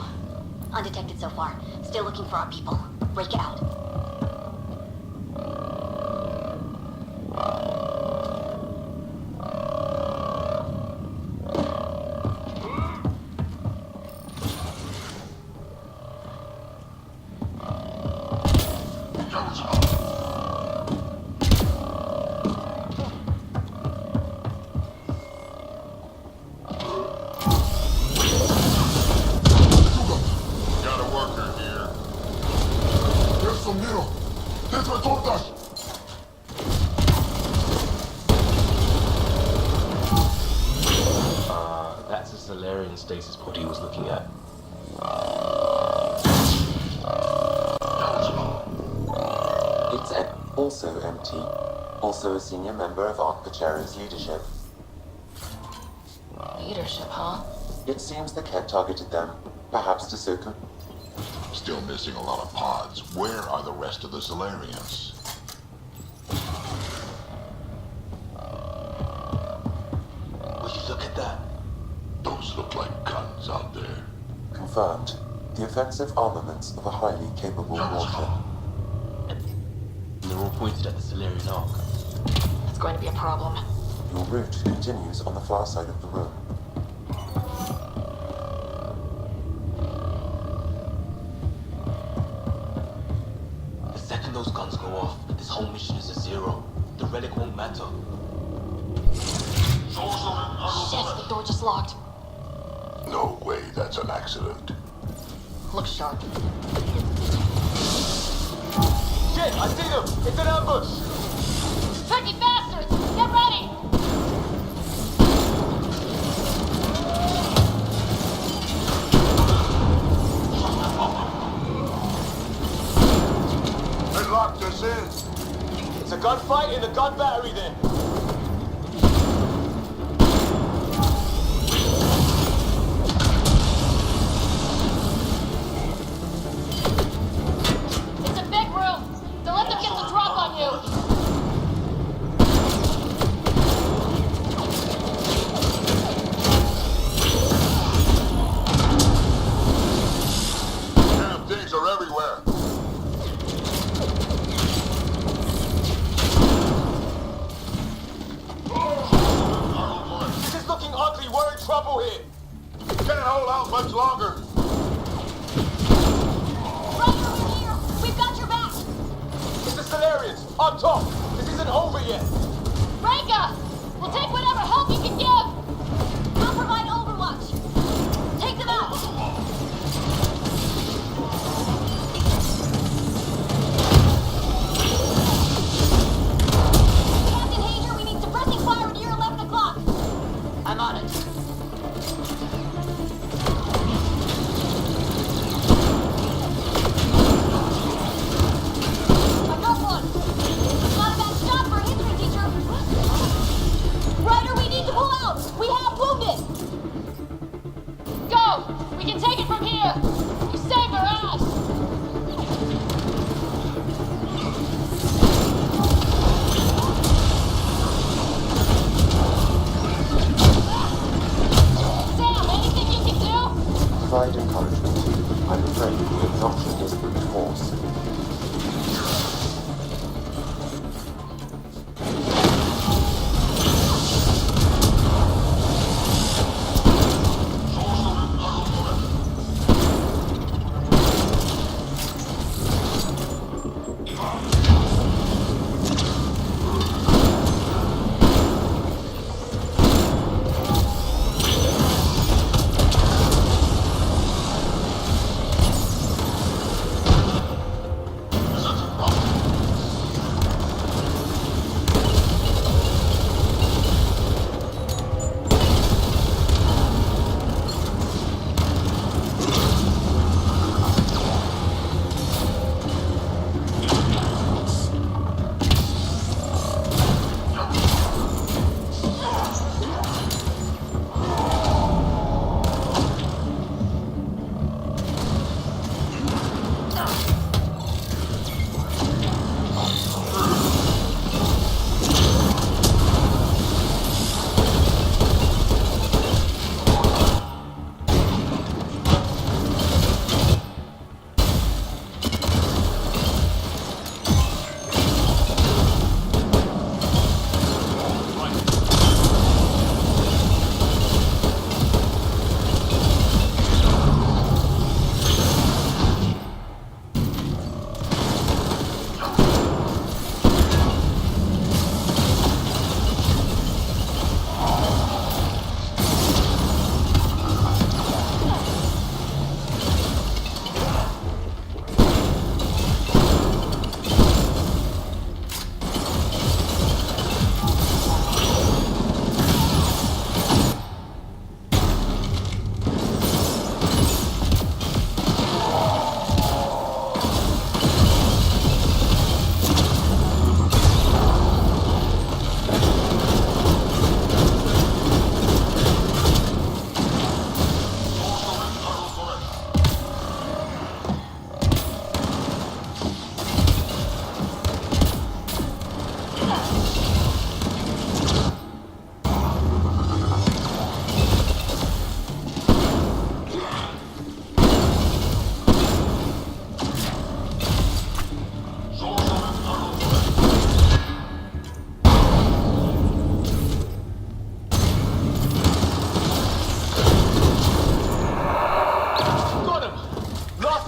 Speaker 17: Undetected so far. Still looking for our people. Reka out.
Speaker 14: That's the Solarian stasis pod he was looking at.
Speaker 10: It's also empty. Also a senior member of Ark Pachero's leadership.
Speaker 12: Leadership, huh?
Speaker 10: It seems the Ket targeted them, perhaps to Suku.
Speaker 4: Still missing a lot of pods. Where are the rest of the Solarians?
Speaker 14: Will you look at that?
Speaker 4: Those look like guns out there.
Speaker 10: Confirmed. The offensive armaments of a highly capable warship.
Speaker 14: And they're all pointed at the Solarian Ark.
Speaker 12: That's going to be a problem.
Speaker 10: Your route continues on the far side of the room.
Speaker 14: The second those guns go off, this whole mission is a zero. The relic won't matter.
Speaker 12: Shit, the door just locked.
Speaker 4: No way that's an accident.
Speaker 12: Look sharp.
Speaker 14: Shit, I see them! It's an ambush!
Speaker 12: Tricky bastards! Get ready!
Speaker 4: They locked us in.
Speaker 14: It's a gunfight in the gun battery then.
Speaker 12: It's a big room! Don't let them get the drop on you!
Speaker 4: Damn things are everywhere.
Speaker 14: This is looking ugly. We're in trouble here.
Speaker 4: Can't hold out much longer.
Speaker 12: Ryder, we're here! We've got your back!
Speaker 14: It's the Solarians, on top. This isn't over yet.
Speaker 12: Reka! We'll take whatever help you can give!
Speaker 17: We'll provide overwatch. Take them out! Captain Hager, we need suppressing fire near 11 o'clock. I'm on it. I got one. Not a bad shot for a history teacher. Ryder, we need to pull out. We have wounded.
Speaker 12: Go! We can take it from here! You saved our ass! Sam, anything you can do?
Speaker 10: Provide encouragement. I'm afraid the only option is brute force.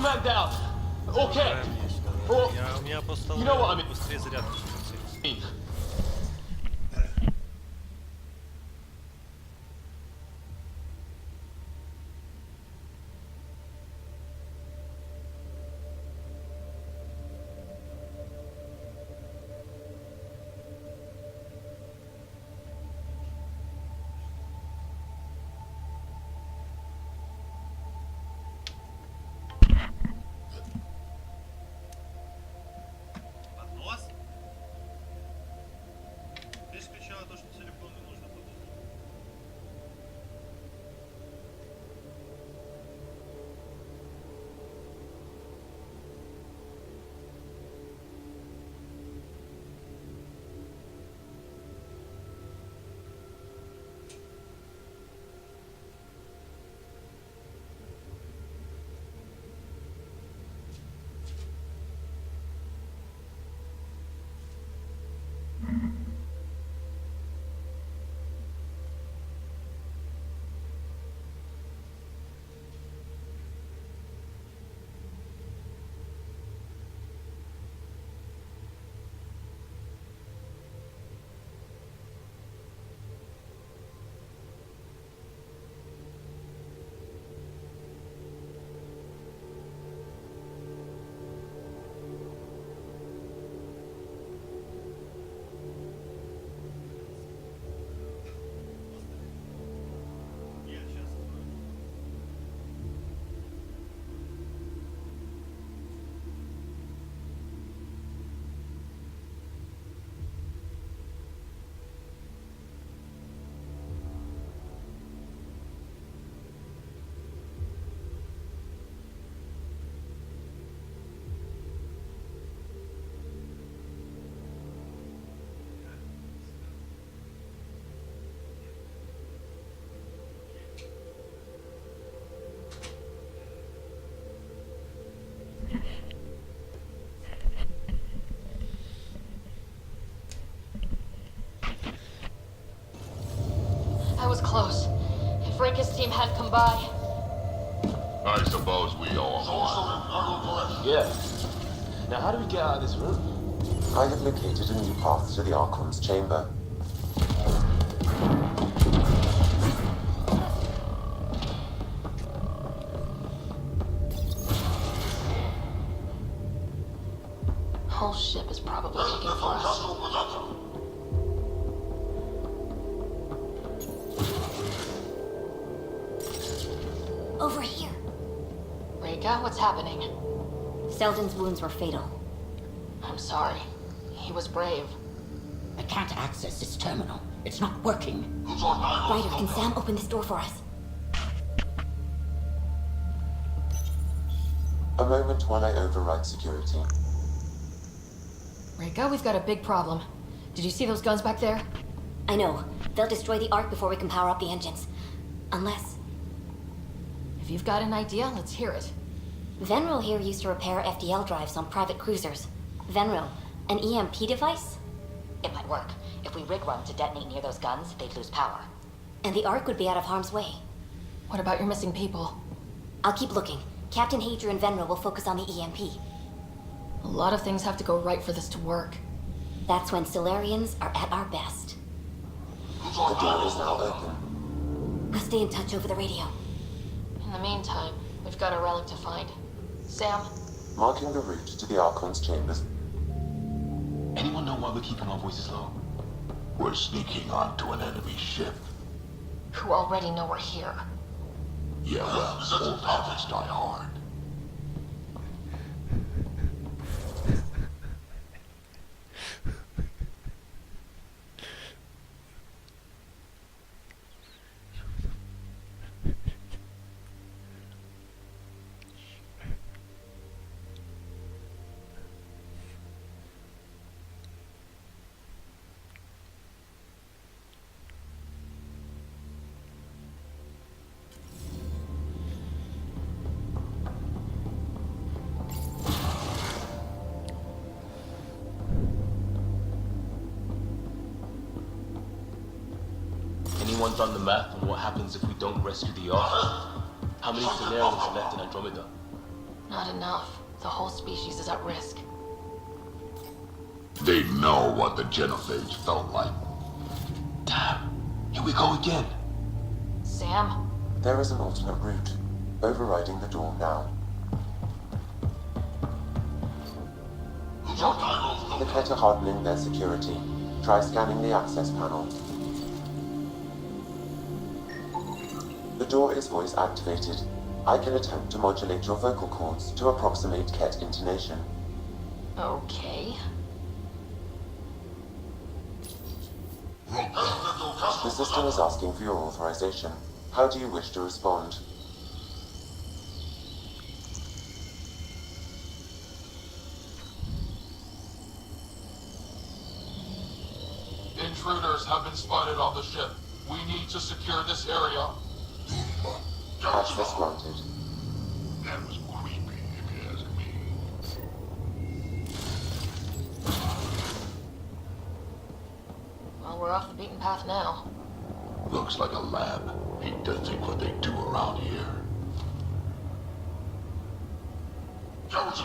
Speaker 14: man down. Okay. Oh,
Speaker 1: У меня просто
Speaker 14: you know what I mean?
Speaker 1: быстрее заряд. Поднос? Ты же кричала то, что телефон не нужно поднос.
Speaker 12: I was close. If Rika's team hadn't come by.
Speaker 7: I suppose we all are.
Speaker 14: Yeah. Now how do we get out of this room?
Speaker 10: I have located a new path to the Archon's chamber.
Speaker 12: Whole ship is probably looking for us.
Speaker 17: Over here.
Speaker 12: Rika, what's happening?
Speaker 17: Selden's wounds were fatal.
Speaker 12: I'm sorry. He was brave.
Speaker 16: I can't access this terminal. It's not working.
Speaker 17: Ryder, can Sam open this door for us?
Speaker 10: A moment while I override security.
Speaker 12: Rika, we've got a big problem. Did you see those guns back there?
Speaker 17: I know. They'll destroy the Ark before we can power up the engines. Unless...
Speaker 12: If you've got an idea, let's hear it.
Speaker 17: Venril here used to repair FDL drives on private cruisers. Venril, an EMP device?
Speaker 15: It might work. If we rig one to detonate near those guns, they'd lose power.
Speaker 17: And the Ark would be out of harm's way.
Speaker 12: What about your missing people?
Speaker 17: I'll keep looking. Captain Hadrian and Venril will focus on the EMP.
Speaker 12: A lot of things have to go right for this to work.
Speaker 17: That's when Solarians are at our best.
Speaker 10: The door is now open.
Speaker 17: We'll stay in touch over the radio.
Speaker 12: In the meantime, we've got a relic to find. Sam?
Speaker 10: Marking the route to the Archon's chambers.
Speaker 6: Anyone know why we're keeping our voices low?
Speaker 7: We're sneaking onto an enemy ship.
Speaker 12: Who already know we're here.
Speaker 7: Yeah, well, old habits die hard.
Speaker 14: Anyone done the math on what happens if we don't rescue the Ark? How many Solarians are left in Andromeda?
Speaker 12: Not enough. The whole species is at risk.
Speaker 6: They know what the genophage felt like.
Speaker 14: Damn. Here we go again.
Speaker 12: Sam?
Speaker 10: There is an alternate route. Overriding the door now. The Kett are hardening their security. Try scanning the access panel. The door is voice activated. I can attempt to modulate your vocal cords to approximate Kett intonation.
Speaker 12: Okay.
Speaker 10: The system is asking for your authorization. How do you wish to respond?
Speaker 11: Intruders have been spotted on the ship. We need to secure this area.
Speaker 10: Access granted.
Speaker 6: That was creepy, if you ask me.
Speaker 12: Well, we're off the beaten path now.
Speaker 6: Looks like a lab. Hate to think what they do around here.
Speaker 11: Yes,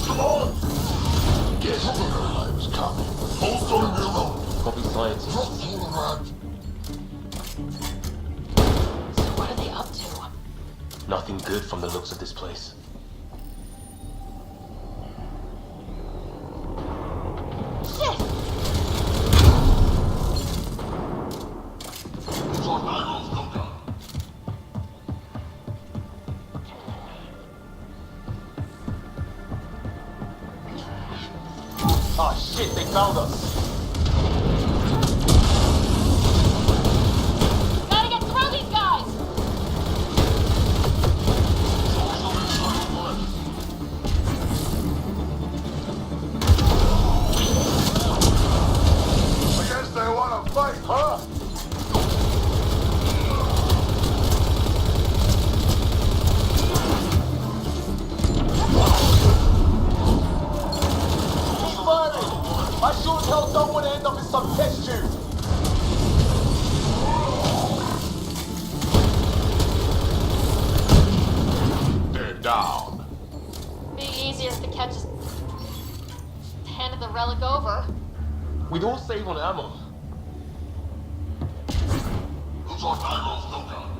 Speaker 11: come on!
Speaker 6: Guess they heard I was coming.
Speaker 11: Hold on, Nero!
Speaker 14: Probably scientists.
Speaker 11: Drop all around.
Speaker 12: So what are they up to?
Speaker 14: Nothing good from the looks of this place.
Speaker 12: Shit!
Speaker 11: It's on Niro's go-down.
Speaker 14: Ah, shit, they found us.
Speaker 12: Gotta get through these guys!
Speaker 11: I guess they want to fight, huh?
Speaker 14: Keep firing! I sure as hell don't want to end up in some test tube.
Speaker 6: They're down.
Speaker 12: Be easier if the catch just handed the relic over.
Speaker 14: We don't save on ammo.
Speaker 11: Who's on Niro's go-down?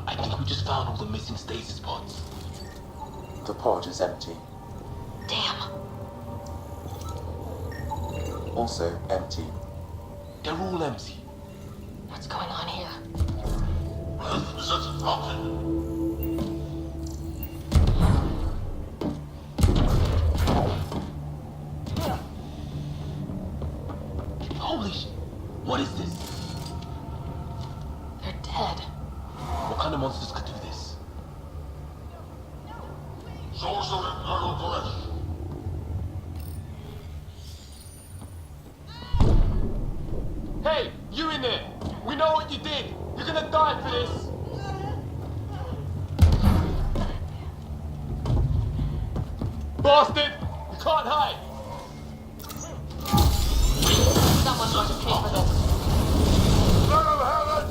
Speaker 14: I think we just found all the missing stasis pods.
Speaker 10: The pod is empty.
Speaker 12: Damn.
Speaker 10: Also empty.
Speaker 14: They're all empty.
Speaker 12: What's going on here?
Speaker 11: Is that something?
Speaker 14: Holy shit. What is this?
Speaker 12: They're dead.
Speaker 14: What kind of monsters could do this?
Speaker 11: Sorcerer Colonel Fresh.
Speaker 14: Hey, you in there! We know what you did! You're gonna die for this! Bastard! You can't hide!
Speaker 12: Someone's going to pay for this.
Speaker 11: Let him have it!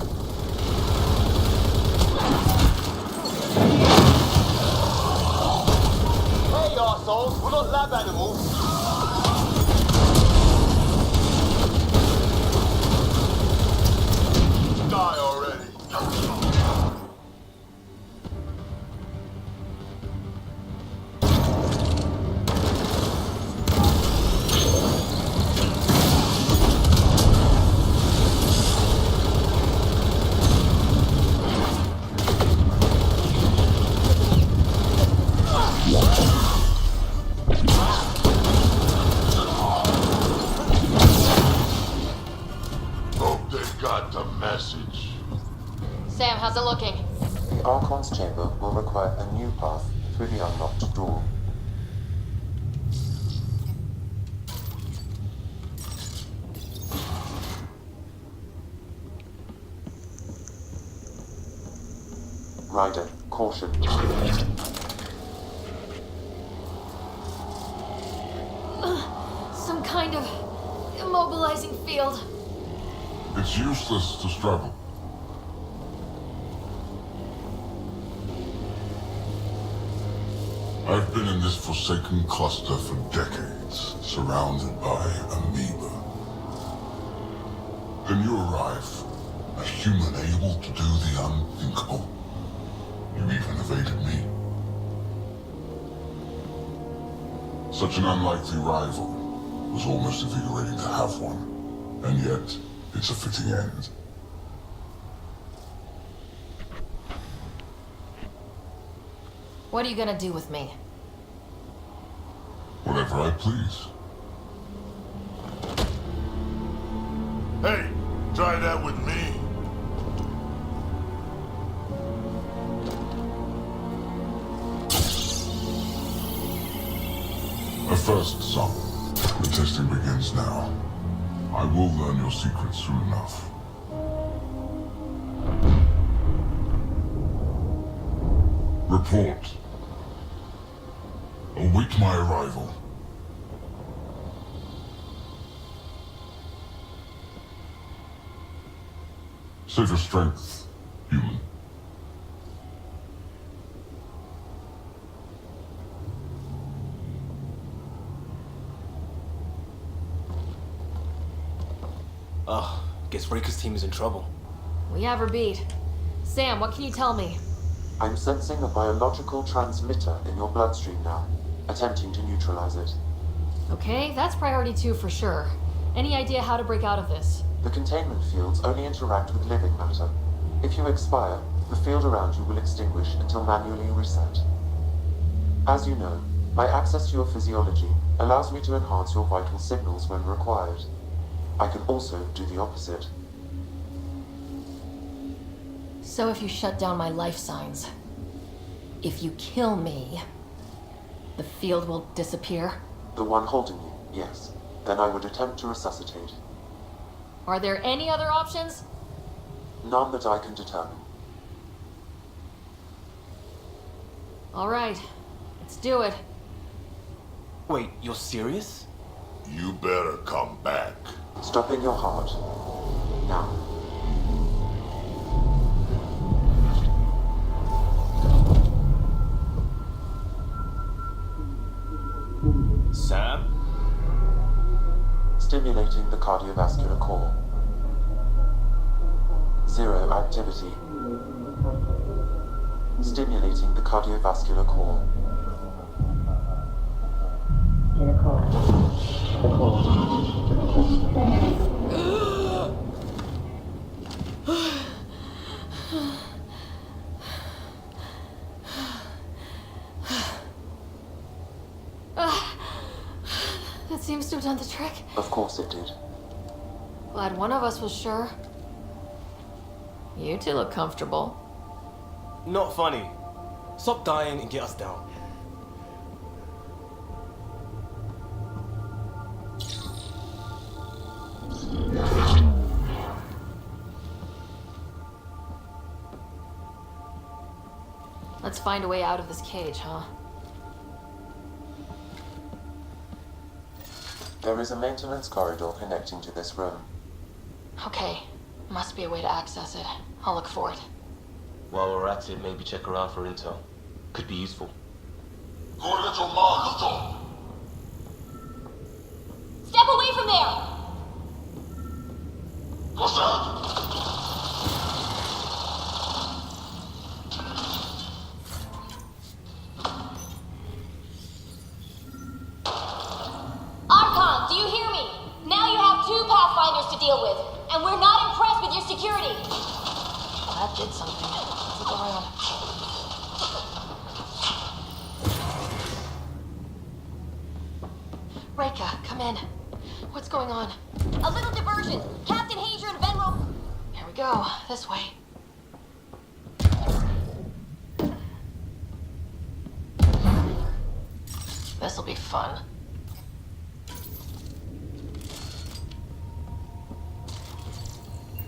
Speaker 14: Hey, arseholes! We're not lab animals!
Speaker 11: Die already.
Speaker 4: They got the message.
Speaker 12: Sam, how's it looking?
Speaker 10: The Archon's chamber will require a new path through the unlocked door. Ryder, caution.
Speaker 12: Some kind of immobilizing field.
Speaker 4: It's useless to struggle. I've been in this forsaken cluster for decades, surrounded by amoeba. Then you arrive, a human able to do the unthinkable. You even evaded me. Such an unlikely rival. Was almost invigorating to have one. And yet, it's a fitting end.
Speaker 12: What are you gonna do with me?
Speaker 4: Whatever I please. Hey, try that with me. A first, son. The testing begins now. I will learn your secrets soon enough. Report. Await my arrival. Save your strength, human.
Speaker 18: Guess Reika's team is in trouble.
Speaker 12: We have her beat. Sam, what can you tell me?
Speaker 10: I'm sensing a biological transmitter in your bloodstream now, attempting to neutralize it.
Speaker 12: Okay, that's priority 2 for sure. Any idea how to break out of this?
Speaker 10: The containment fields only interact with living matter. If you expire, the field around you will extinguish until manually reset. As you know, my access to your physiology allows me to enhance your vital signals when required. I can also do the opposite.
Speaker 12: So if you shut down my life signs, if you kill me, the field will disappear?
Speaker 10: The one holding you, yes. Then I would attempt to resuscitate.
Speaker 12: Are there any other options?
Speaker 10: None that I can determine.
Speaker 12: All right, let's do it.
Speaker 18: Wait, you're serious?
Speaker 4: You better come back.
Speaker 10: Stopping your heart. Now.
Speaker 18: Sam?
Speaker 10: Stimulating the cardiovascular core. Zero activity. Stimulating the cardiovascular core.
Speaker 12: That seems to have done the trick.
Speaker 10: Of course it did.
Speaker 12: Glad one of us was sure. You two look comfortable.
Speaker 18: Not funny. Stop dying and get us down.
Speaker 12: Let's find a way out of this cage, huh?
Speaker 10: There is a maintenance corridor connecting to this room.
Speaker 12: Okay. Must be a way to access it. I'll look for it.
Speaker 14: While we're at it, maybe check around for intel. Could be useful.
Speaker 4: Go let your mom look up.
Speaker 17: Step away from there!
Speaker 4: What's that?
Speaker 17: Archon, do you hear me? Now you have 2 Pathfinders to deal with, and we're not impressed with your security.
Speaker 12: Well, that did something. Let's look around. Reika, come in. What's going on?
Speaker 17: A little diversion. Captain Hager and Venro...
Speaker 12: go. This way. This'll be fun.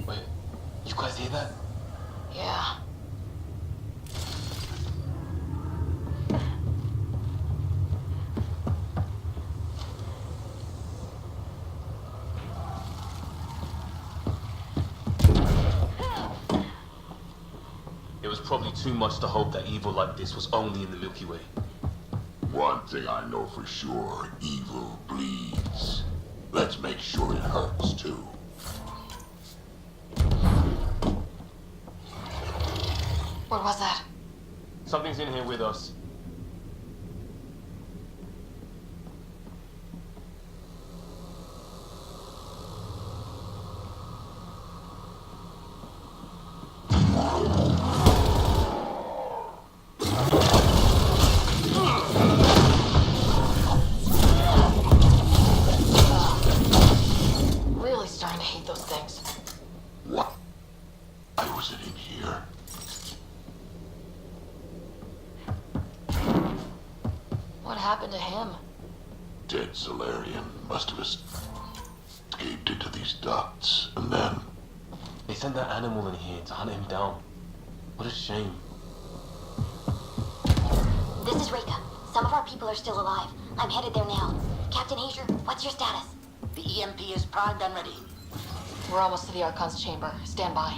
Speaker 18: Wait, you guys hear that?
Speaker 12: Yeah.
Speaker 18: It was probably too much to hope that evil like this was only in the Milky Way.
Speaker 7: One thing I know for sure, evil bleeds. Let's make sure it hurts too.
Speaker 12: What was that?
Speaker 18: Something's in here with us.
Speaker 12: Really starting to hate those things.
Speaker 7: What? I wasn't in here.
Speaker 12: What happened to him?
Speaker 7: Dead Solarian must have escaped into these ducts, and then...
Speaker 18: They sent that animal in here to hunt him down. What a shame.
Speaker 17: This is Reka. Some of our people are still alive. I'm headed there now. Captain Hager, what's your status?
Speaker 16: The EMP is primed and ready.
Speaker 12: We're almost to the Archon's chamber. Stand by.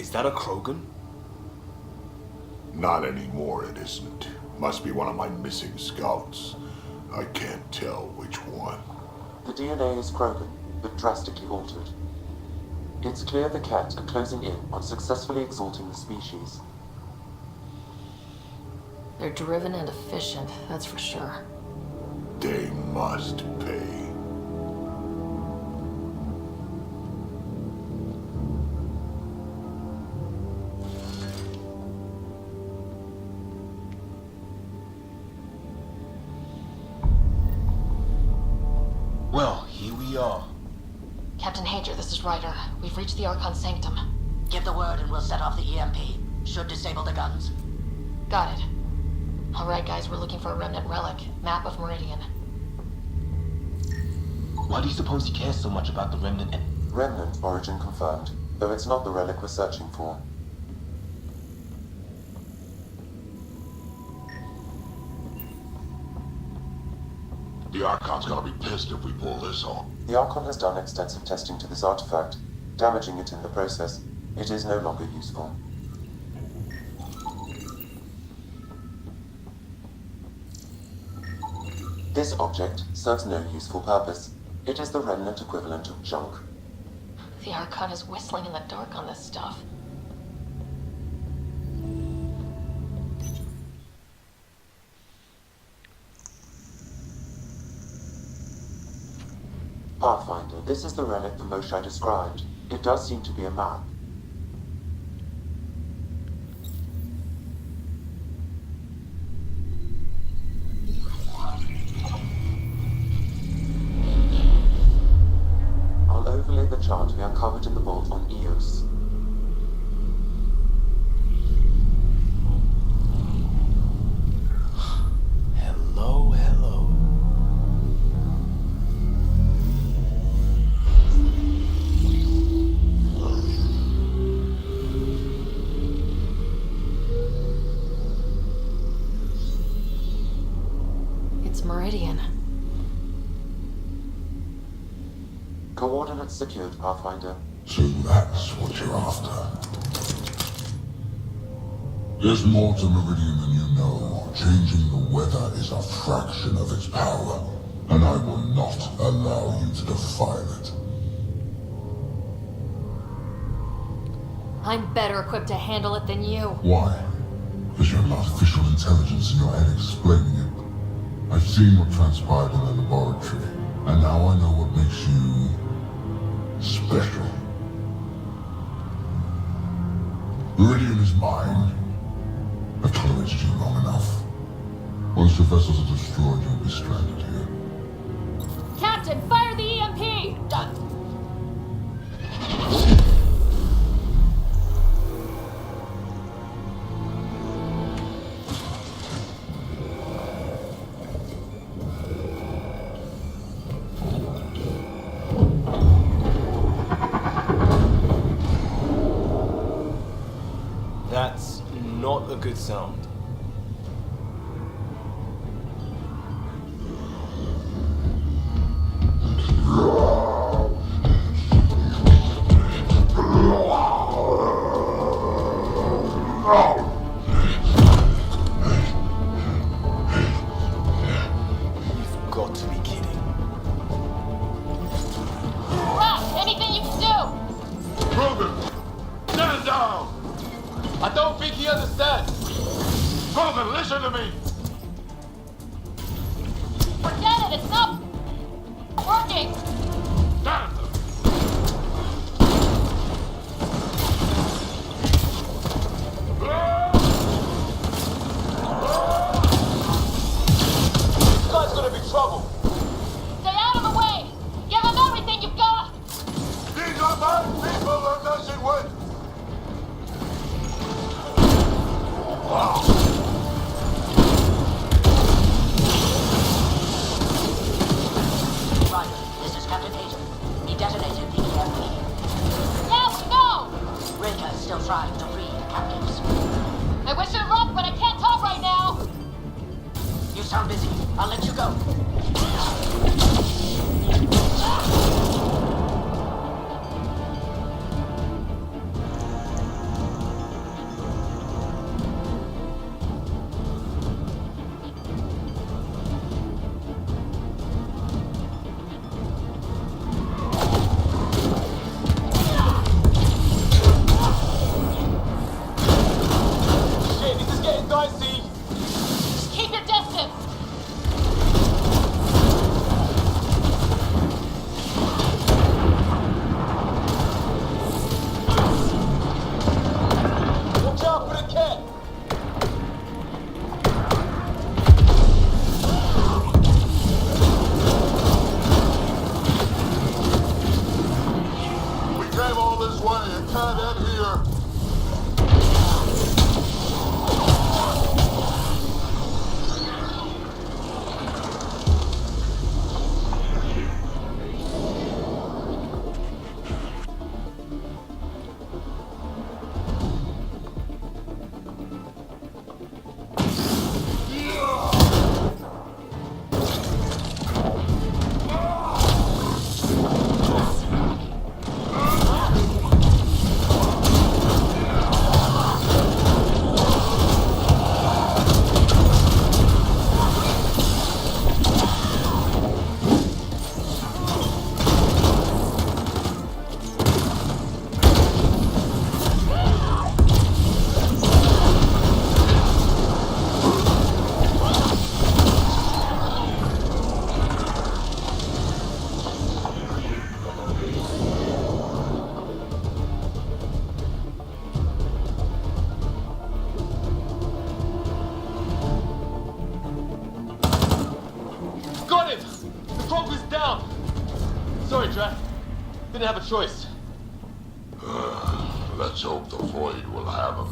Speaker 18: Is that a Krogan?
Speaker 4: Not anymore, it isn't. Must be one of my missing scouts. I can't tell which one.
Speaker 10: The DNA is Krogan, but drastically altered. It's clear the Cat are closing in on successfully exalting the species.
Speaker 12: They're driven and efficient, that's for sure.
Speaker 4: They must pay.
Speaker 18: Well, here we are.
Speaker 12: Captain Hager, this is Ryder. We've reached the Archon Sanctum.
Speaker 16: Give the word and we'll set off the EMP. Should disable the guns.
Speaker 12: Got it. Alright guys, we're looking for a remnant relic. Map of Meridian.
Speaker 18: Why do you suppose he cares so much about the remnant?
Speaker 10: Remnant origin confirmed, though it's not the relic we're searching for.
Speaker 7: The Archon's gonna be pissed if we pull this off.
Speaker 10: The Archon has done extensive testing to this artifact, damaging it in the process. It is no longer useful. This object serves no useful purpose. It is the remnant equivalent of junk.
Speaker 12: The Archon is whistling in the dark on this stuff.
Speaker 10: Pathfinder, this is the relic the Moshae described. It does seem to be a map. I'll overlay the chart we uncovered in the vault on Eos.
Speaker 18: Hello, hello.
Speaker 12: It's Meridian.
Speaker 10: Coordinates secured, Pathfinder.
Speaker 4: So that's what you're after. There's more to Meridian than you know. Changing the weather is a fraction of its power. and I will not allow you to defile it.
Speaker 12: I'm better equipped to handle it than you.
Speaker 4: Why? Because you have artificial intelligence in your head explaining it. I've seen what transpired in the laboratory, and now I know what makes you special. Iridium is mine. I've tolerated you long enough. Once the vessels are destroyed, you'll be stranded here.
Speaker 12: Captain, fire the EMP! Done.
Speaker 19: That's not a good sound. You've got to be kidding.
Speaker 12: Rock, anything you can do!
Speaker 7: Prove it! Stand down!
Speaker 18: I don't think he understands.
Speaker 7: Grogan, listen to me!
Speaker 12: Forget it, it's not working!
Speaker 7: Damn!
Speaker 18: This guy's gonna be trouble.
Speaker 12: Stay out of the way! Give him everything you've got!
Speaker 7: These are bad people I'm messing with!
Speaker 16: Ryder, this is Captain Agent. He detonated the EMP.
Speaker 12: Yeah, we know!
Speaker 16: Reka is still trying to free the captives.
Speaker 12: I wish her luck, but I can't talk right now!
Speaker 16: You sound busy. I'll let you go.
Speaker 18: Shit, this is getting dicey.
Speaker 12: Just keep your distance!
Speaker 18: Watch out for the cat.
Speaker 7: We came all this way and can't end here.
Speaker 18: Got him! The probe is down! Sorry, Drac. Didn't have a choice.
Speaker 7: Let's hope the Void will have him.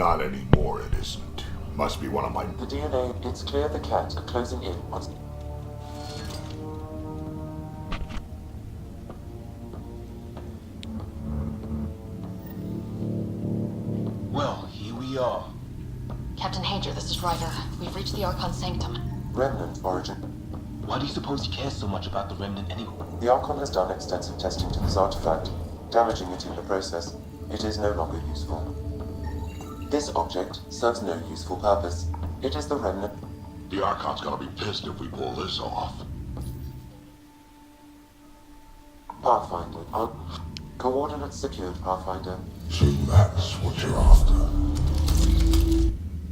Speaker 4: Not anymore, it isn't. Must be one of my...
Speaker 10: The DNA, it's clear the cat are closing in on...
Speaker 14: Well, here we are.
Speaker 12: Captain Hager, this is Ryder. We've reached the Archon Sanctum.
Speaker 10: Remnant origin.
Speaker 14: Why do you suppose he cares so much about the Remnant anyway?
Speaker 10: The Archon has done extensive testing to this artifact, damaging it in the process. It is no longer useful. This object serves no useful purpose. It is the Remnant.
Speaker 7: The Archon's gonna be pissed if we pull this off.
Speaker 10: Pathfinder. Coordinates secured, Pathfinder.
Speaker 4: So that's what you're after.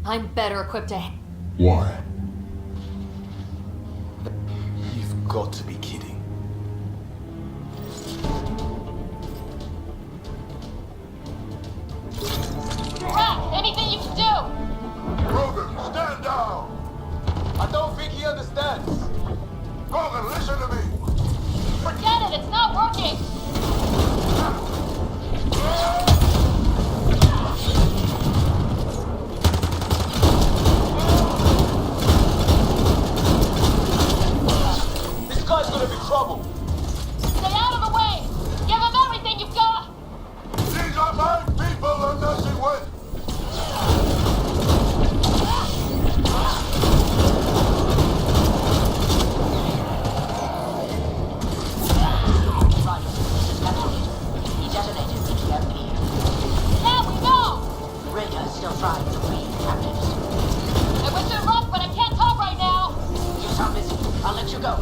Speaker 12: I'm better equipped to...
Speaker 4: Why?
Speaker 19: You've got to be kidding.
Speaker 12: Rat, anything you can do!
Speaker 7: Rogan, stand down!
Speaker 18: I don't think he understands.
Speaker 7: Rogan, listen to me!
Speaker 12: Forget it, it's not working!
Speaker 18: This guy's gonna be trouble.
Speaker 12: Stay out of the way! Give him everything you've got!
Speaker 7: These are my people I'm messing with!
Speaker 16: He detonated the EMP.
Speaker 12: Yeah, we know!
Speaker 16: Rita is still trying to free the captives.
Speaker 12: I wish it rocked, but I can't talk right now!
Speaker 16: You sound busy. I'll let you go.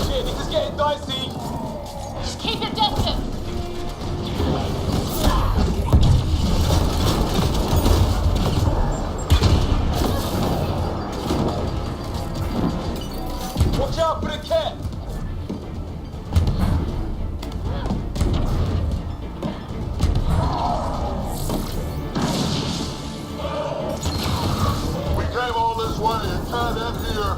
Speaker 18: Shit, this is getting dicey.
Speaker 12: Just keep your distance!
Speaker 18: Watch out for the cat.
Speaker 7: We came all this way and can't end here.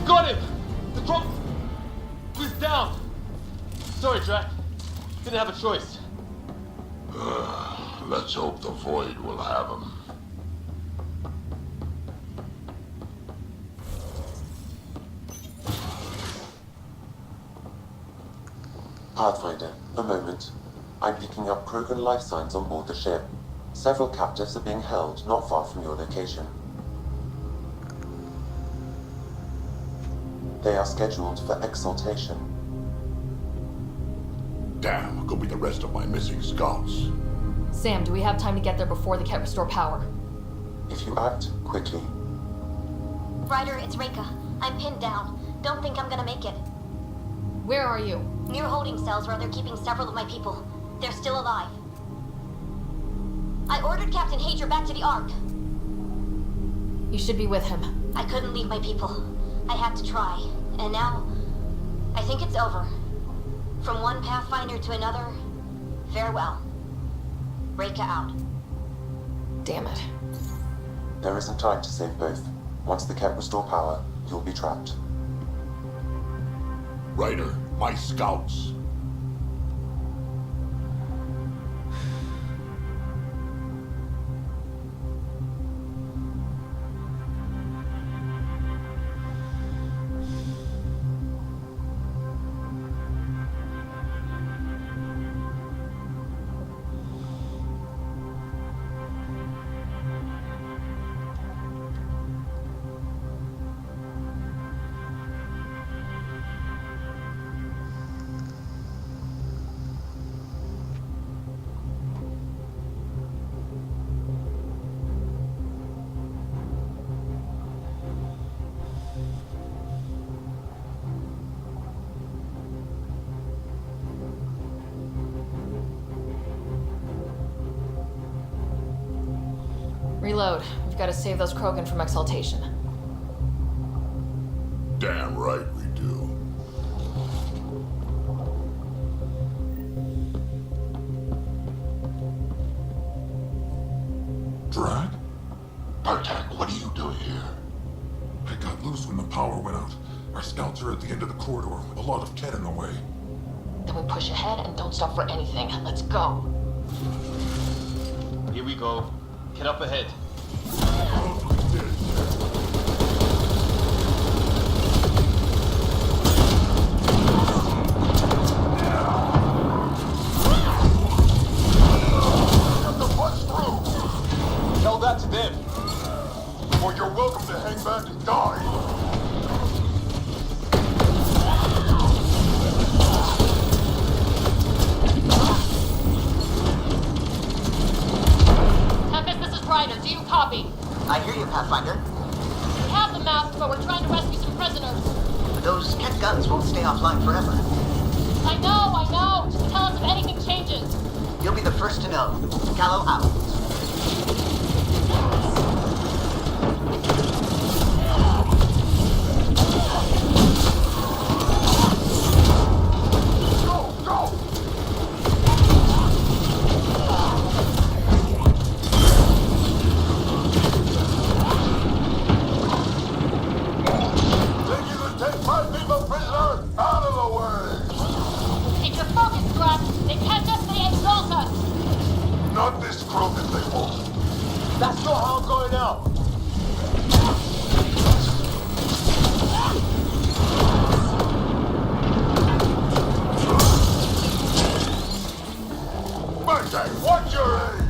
Speaker 18: Got him. The prop was down. Sorry, Drac. Didn't have a choice.
Speaker 7: Let's hope the Void will have him.
Speaker 10: Pathfinder, a moment. I'm picking up Krogan life signs on board the ship. Several captives are being held not far from your location. They are scheduled for exaltation.
Speaker 4: Damn, could be the rest of my missing scouts.
Speaker 12: Sam, do we have time to get there before the Ket restore power?
Speaker 10: If you act quickly.
Speaker 17: Ryder, it's Reika. I'm pinned down. Don't think I'm gonna make it.
Speaker 12: Where are you?
Speaker 17: Near holding cells where they're keeping several of my people. They're still alive. I ordered Captain Hager back to the Ark.
Speaker 12: You should be with him.
Speaker 17: I couldn't leave my people. I had to try. And now, I think it's over. From one Pathfinder to another, farewell. Reika out.
Speaker 12: Damn it.
Speaker 10: There isn't time to save both. Once the Ket restore power, you'll be trapped.
Speaker 4: Ryder, my scouts.
Speaker 12: Reload. We've got to save those Krogan from exaltation.
Speaker 4: Drag?
Speaker 7: Bartek, what are you doing here?
Speaker 13: I got loose when the power went out. Our scouts are at the end of the corridor. A lot of Ken in the way.
Speaker 12: Then we push ahead and don't stop for anything. Let's go.
Speaker 18: Here we go. Get up ahead. Tell that to them.
Speaker 4: Or you're welcome to hang back and die.
Speaker 12: Tempest, this is Ryder. Do you copy?
Speaker 2: I hear you, Pathfinder.
Speaker 12: We have the maps, but we're trying to rescue some prisoners.
Speaker 2: Those Ket guns won't stay offline forever.
Speaker 12: I know. Just tell us if anything changes.
Speaker 2: You'll be the first to know. Gallo out.
Speaker 4: Not this crooked, they won't.
Speaker 18: That's not how I'm going out.
Speaker 4: Bartek, watch your aim!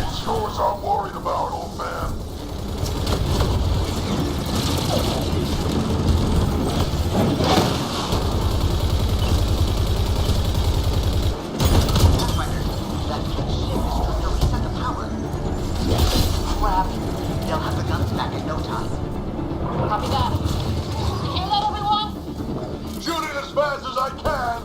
Speaker 4: It's yours I'm worried about, old man.
Speaker 2: Crap. They'll have the guns back in no time.
Speaker 12: Copy that. You hear that, everyone?
Speaker 4: Shooting as fast as I can!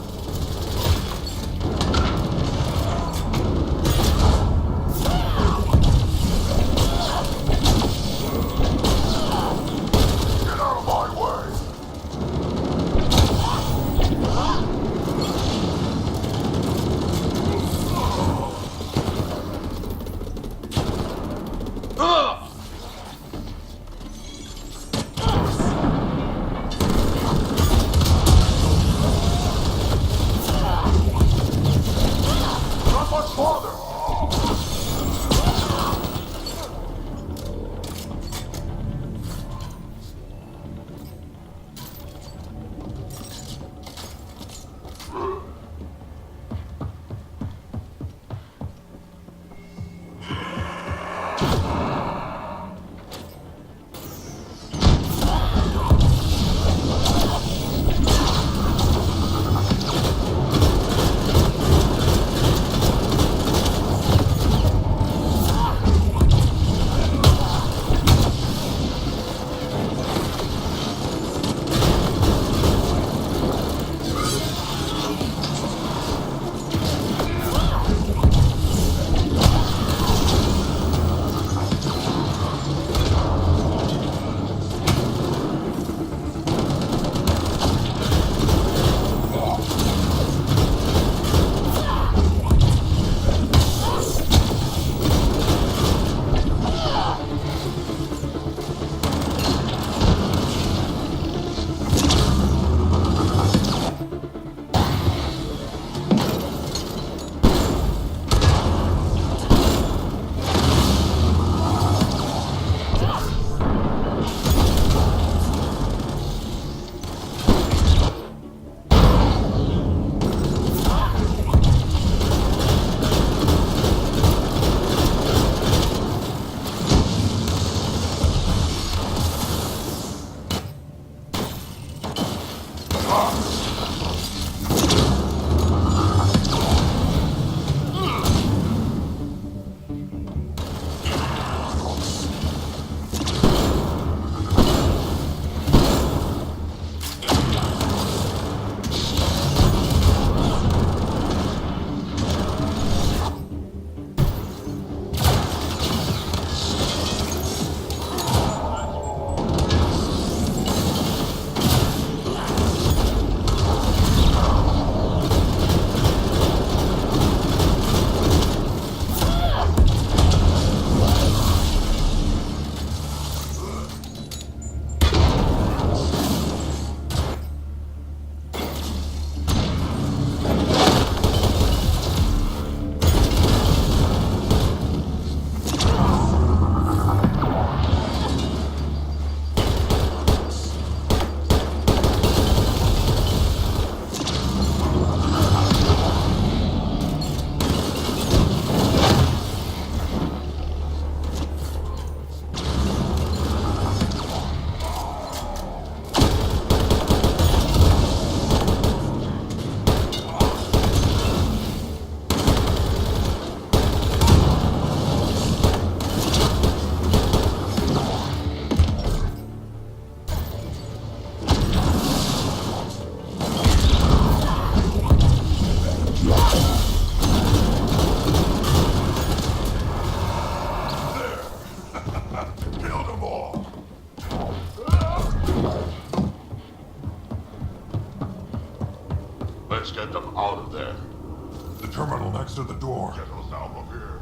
Speaker 7: Where?
Speaker 13: The terminal next to the door.
Speaker 7: Get us out of here.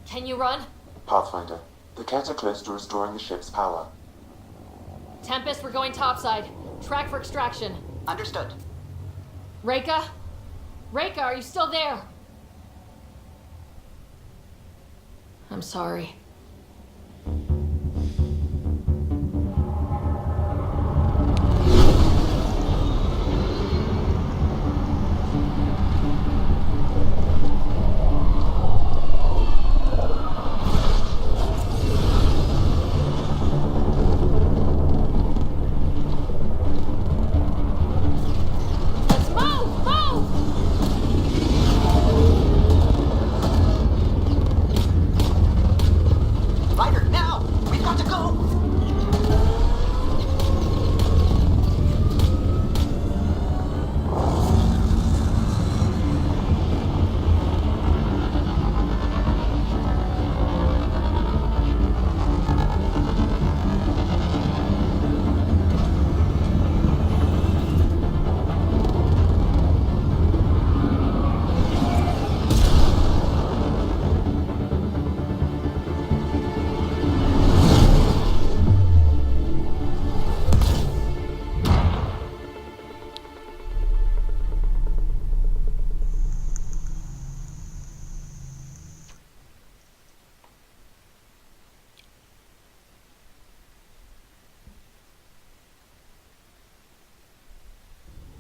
Speaker 12: Can you run?
Speaker 10: Pathfinder, the Ket are close to restoring the ship's power.
Speaker 12: Tempest, we're going topside. Track for extraction.
Speaker 2: Understood.
Speaker 12: Reika? Reika, are you still there? I'm sorry.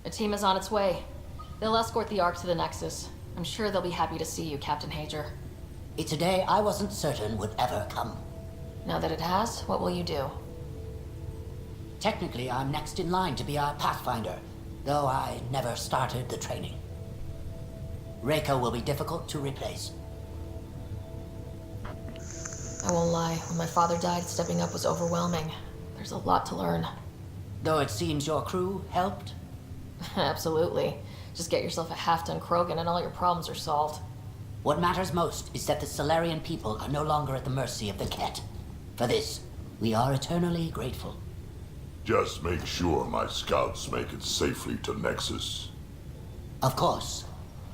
Speaker 12: A team is on its way. They'll escort the Ark to the Nexus. I'm sure they'll be happy to see you, Captain Hager.
Speaker 16: It's a day I wasn't certain would ever come.
Speaker 12: Now that it has, what will you do?
Speaker 16: Technically, I'm next in line to be our Pathfinder, though I never started the training. Reika will be difficult to replace.
Speaker 12: I won't lie, when my father died, stepping up was overwhelming. There's a lot to learn.
Speaker 16: Though it seems your crew helped?
Speaker 12: Absolutely. Just get yourself a half-ton Krogan and all your problems are solved.
Speaker 16: What matters most is that the Solarian people are no longer at the mercy of the Ket. For this, we are eternally grateful.
Speaker 7: Just make sure my scouts make it safely to Nexus.
Speaker 16: Of course.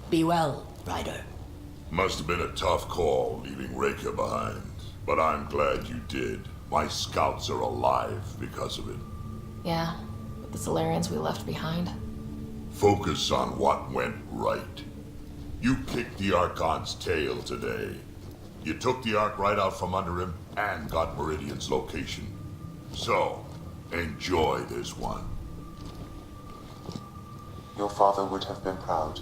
Speaker 16: Be well, Ryder.
Speaker 7: Must have been a tough call leaving Reika behind, but I'm glad you did. My scouts are alive because of it.
Speaker 12: Yeah, but the Solarians we left behind.
Speaker 7: Focus on what went right. You kicked the Archon's tail today. You took the Ark right out from under him and got Meridian's location. So, enjoy this one.
Speaker 10: Your father would have been proud.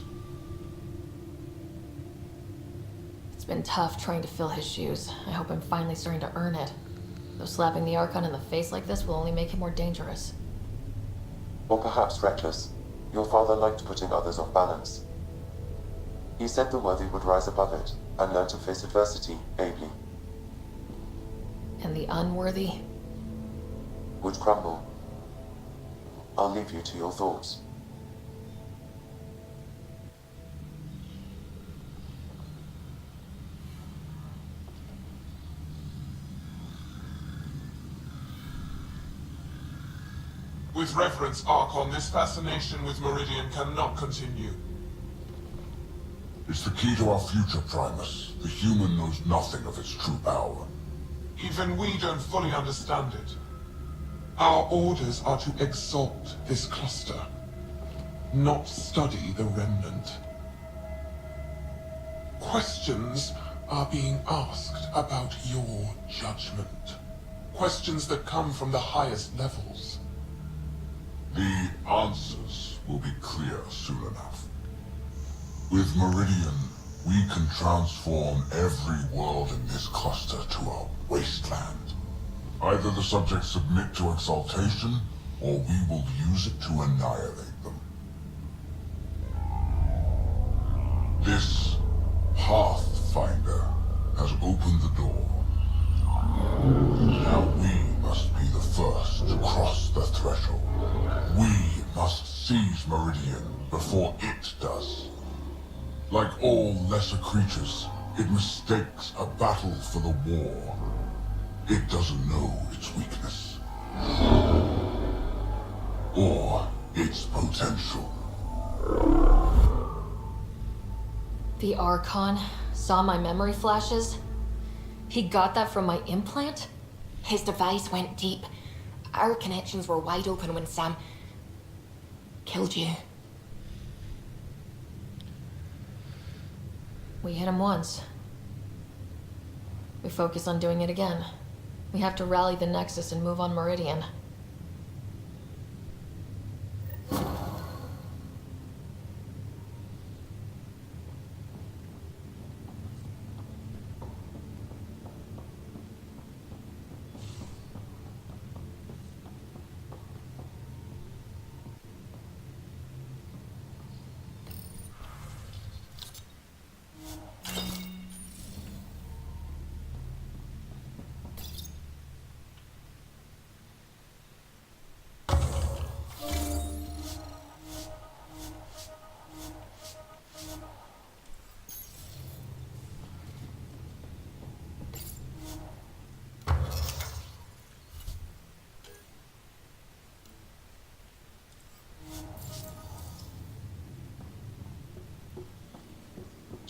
Speaker 12: It's been tough trying to fill his shoes. I hope I'm finally starting to earn it. Though slapping the Archon in the face like this will only make him more dangerous.
Speaker 10: Or perhaps reckless. Your father liked putting others off balance. He said the worthy would rise above it and learn to face adversity ably.
Speaker 12: And the unworthy?
Speaker 10: Would crumble. I'll leave you to your thoughts.
Speaker 13: With reverence, Archon, this fascination with Meridian cannot continue.
Speaker 4: It's the key to our future, Primus. The human knows nothing of its true power.
Speaker 13: Even we don't fully understand it. Our orders are to exalt this cluster, not study the remnant. Questions are being asked about your judgment. Questions that come from the highest levels.
Speaker 4: The answers will be clear soon enough. With Meridian, we can transform every world in this cluster to a wasteland. Either the subjects submit to exaltation, or we will use it to annihilate them. This Pathfinder has opened the door. Now we must be the first to cross the threshold. We must seize Meridian before it does. Like all lesser creatures, it mistakes a battle for the war. It doesn't know its weakness. its potential.
Speaker 12: The Archon saw my memory flashes? He got that from my implant?
Speaker 5: His device went deep. Our connections were wide open when Sam killed you.
Speaker 12: We hit him once. We focus on doing it again. We have to rally the Nexus and move on Meridian.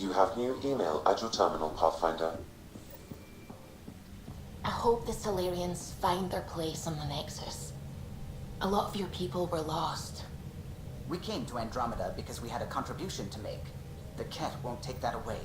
Speaker 10: You have new email at your terminal, Pathfinder.
Speaker 5: I hope the Solarians find their place on the Nexus. A lot of your people were lost.
Speaker 2: We came to Andromeda because we had a contribution to make. The Ket won't take that away.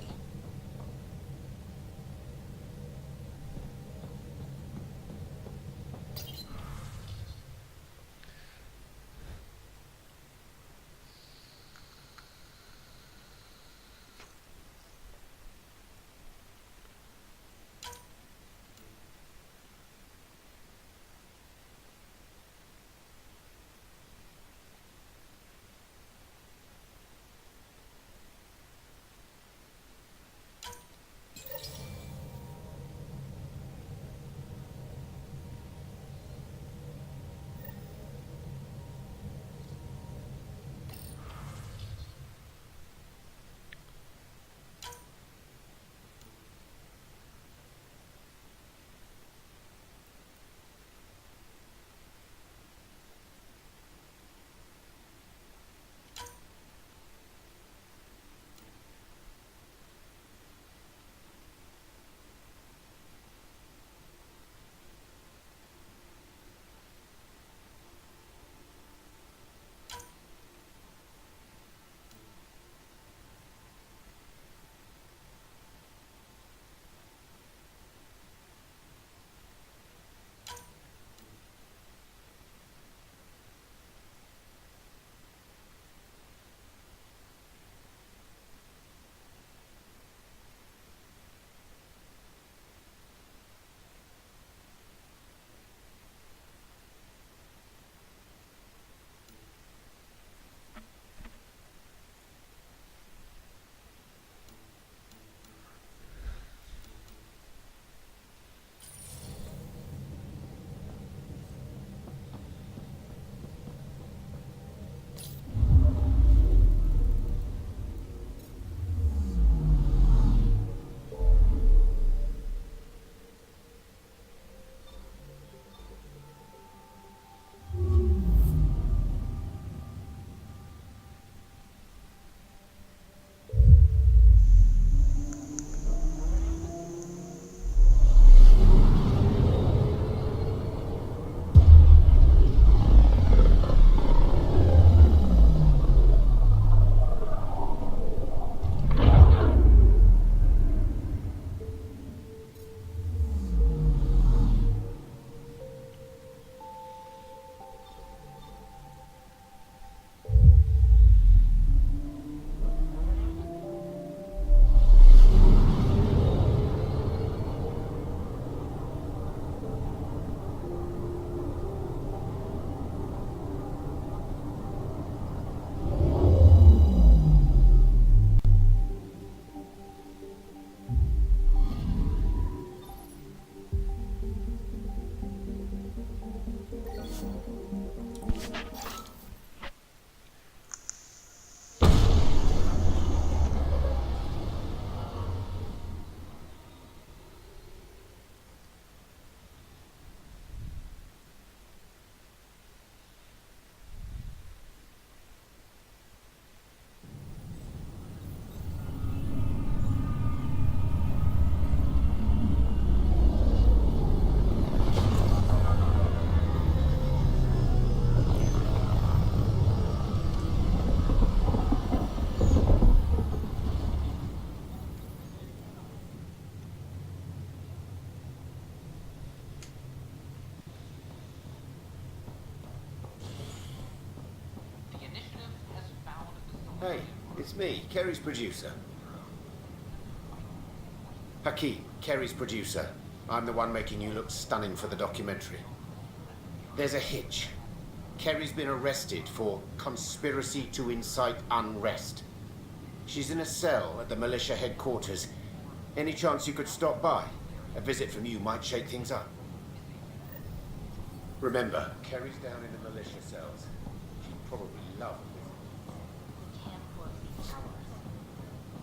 Speaker 20: Hey, it's me, Kerry's producer. Hakeem, Kerry's producer. I'm the one making you look stunning for the documentary. There's a hitch. Kerry's been arrested for conspiracy to incite unrest. She's in a cell at the militia headquarters. Any chance you could stop by? A visit from you might shake things up. Remember, Kerry's down in the militia cells. She'd probably love a visit.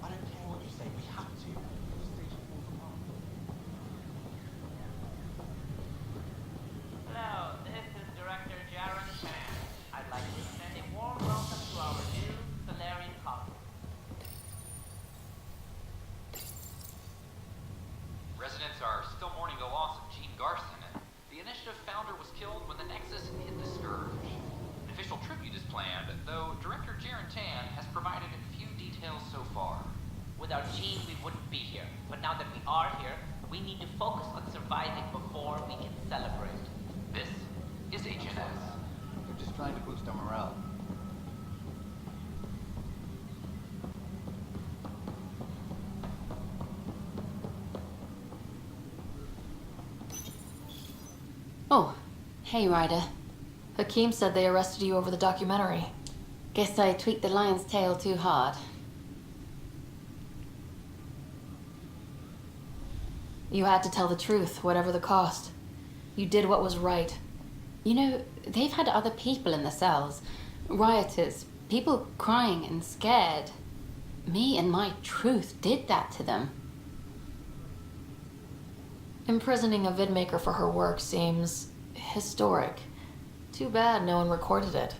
Speaker 19: I don't care what you say, we have to. Station 4 from home.
Speaker 21: Hello, this is Director Jaron Chan. I'd like to extend a warm welcome to our new Solarian colony.
Speaker 22: Residents are still mourning the loss of Gene Garson. The initiative founder was killed when the Nexus hit the Scourge. An official tribute is planned, though Director Jaron Tan has provided few details so far.
Speaker 21: Without Gene, we wouldn't be here. But now that we are here, we need to focus on surviving before we can celebrate.
Speaker 22: This is HNS.
Speaker 19: They're just trying to boost our morale.
Speaker 23: Oh, hey Ryder.
Speaker 12: Hakeem said they arrested you over the documentary.
Speaker 23: Guess I tweaked the lion's tail too hard.
Speaker 12: You had to tell the truth, whatever the cost. You did what was right.
Speaker 23: You know, they've had other people in the cells. Rioters, people crying and scared. Me and my truth did that to them.
Speaker 12: Imprisoning a vidmaker for her work seems historic. Too bad no one recorded it.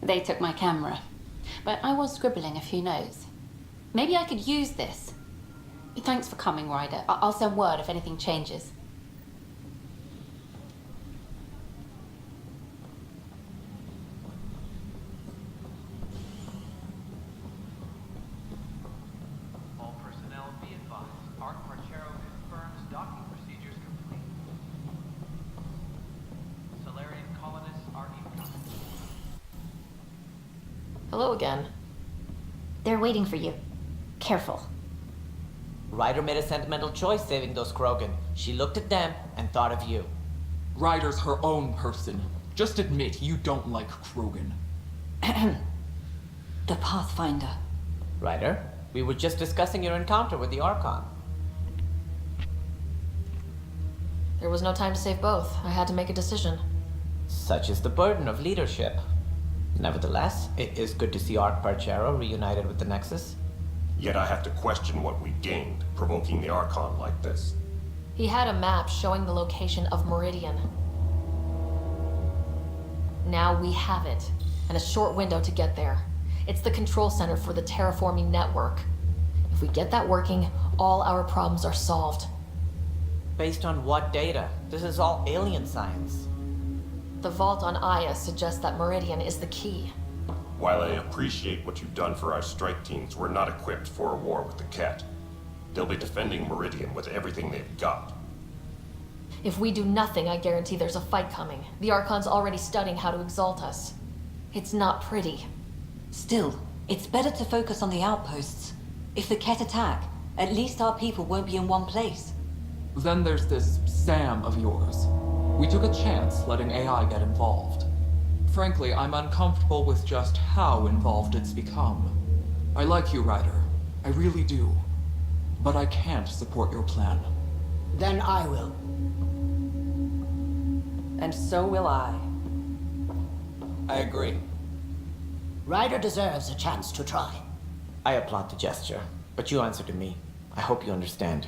Speaker 23: They took my camera. But I was scribbling a few notes. Maybe I could use this. Thanks for coming, Ryder. I'll send word if anything changes.
Speaker 22: All personnel be advised. Arc Parchero confirms docking procedures complete. Solarian colonists are incoming.
Speaker 12: Hello again.
Speaker 17: They're waiting for you. Careful.
Speaker 24: Ryder made a sentimental choice saving those Krogan. She looked at them and thought of you.
Speaker 25: Ryder's her own person. Just admit you don't like Krogan.
Speaker 17: The Pathfinder.
Speaker 24: Ryder, we were just discussing your encounter with the Archon.
Speaker 12: There was no time to save both. I had to make a decision.
Speaker 24: Such is the burden of leadership. Nevertheless, it is good to see Arc Parchero reunited with the Nexus.
Speaker 26: Yet I have to question what we gained, provoking the Archon like this.
Speaker 12: He had a map showing the location of Meridian. Now we have it, and a short window to get there. It's the control center for the terraforming network. If we get that working, all our problems are solved.
Speaker 24: Based on what data? This is all alien science.
Speaker 12: The vault on Aya suggests that Meridian is the key.
Speaker 26: While I appreciate what you've done for our strike teams, we're not equipped for a war with the Ket. They'll be defending Meridian with everything they've got.
Speaker 12: If we do nothing, I guarantee there's a fight coming. The Archon's already studying how to exalt us. It's not pretty.
Speaker 27: Still, it's better to focus on the outposts. If the Ket attack, at least our people won't be in one place.
Speaker 25: Then there's this Sam of yours. We took a chance letting AI get involved. Frankly, I'm uncomfortable with just how involved it's become. I like you, Ryder. I really do. But I can't support your plan.
Speaker 28: Then I will.
Speaker 24: And so will I.
Speaker 25: I agree.
Speaker 28: Ryder deserves a chance to try.
Speaker 24: I applaud the gesture, but you answer to me. I hope you understand.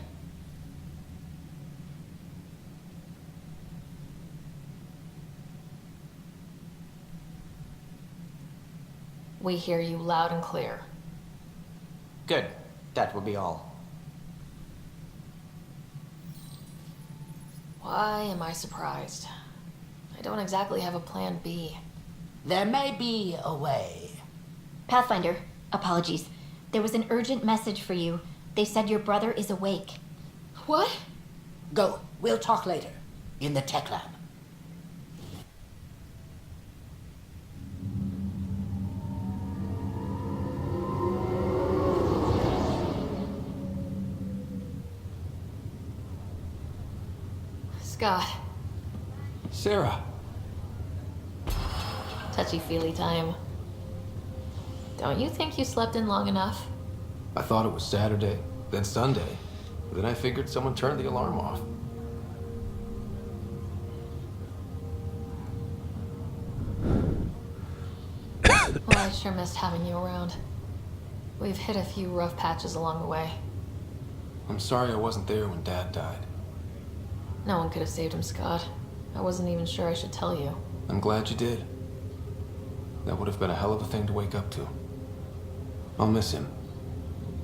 Speaker 12: We hear you loud and clear.
Speaker 24: Good. That will be all.
Speaker 12: Why am I surprised? I don't exactly have a plan B.
Speaker 28: There may be a way.
Speaker 17: Pathfinder, apologies. There was an urgent message for you. They said your brother is awake.
Speaker 12: What?
Speaker 28: Go. We'll talk later. In the tech lab.
Speaker 12: Scott.
Speaker 1: Sarah.
Speaker 12: Touchy-feely time. Don't you think you slept in long enough?
Speaker 1: I thought it was Saturday, then Sunday. But then I figured someone turned the alarm off.
Speaker 12: Well, I sure missed having you around. We've hit a few rough patches along the way.
Speaker 1: I'm sorry I wasn't there when Dad died.
Speaker 12: No one could have saved him, Scott. I wasn't even sure I should tell you.
Speaker 1: I'm glad you did. That would have been a hell of a thing to wake up to. I'll miss him.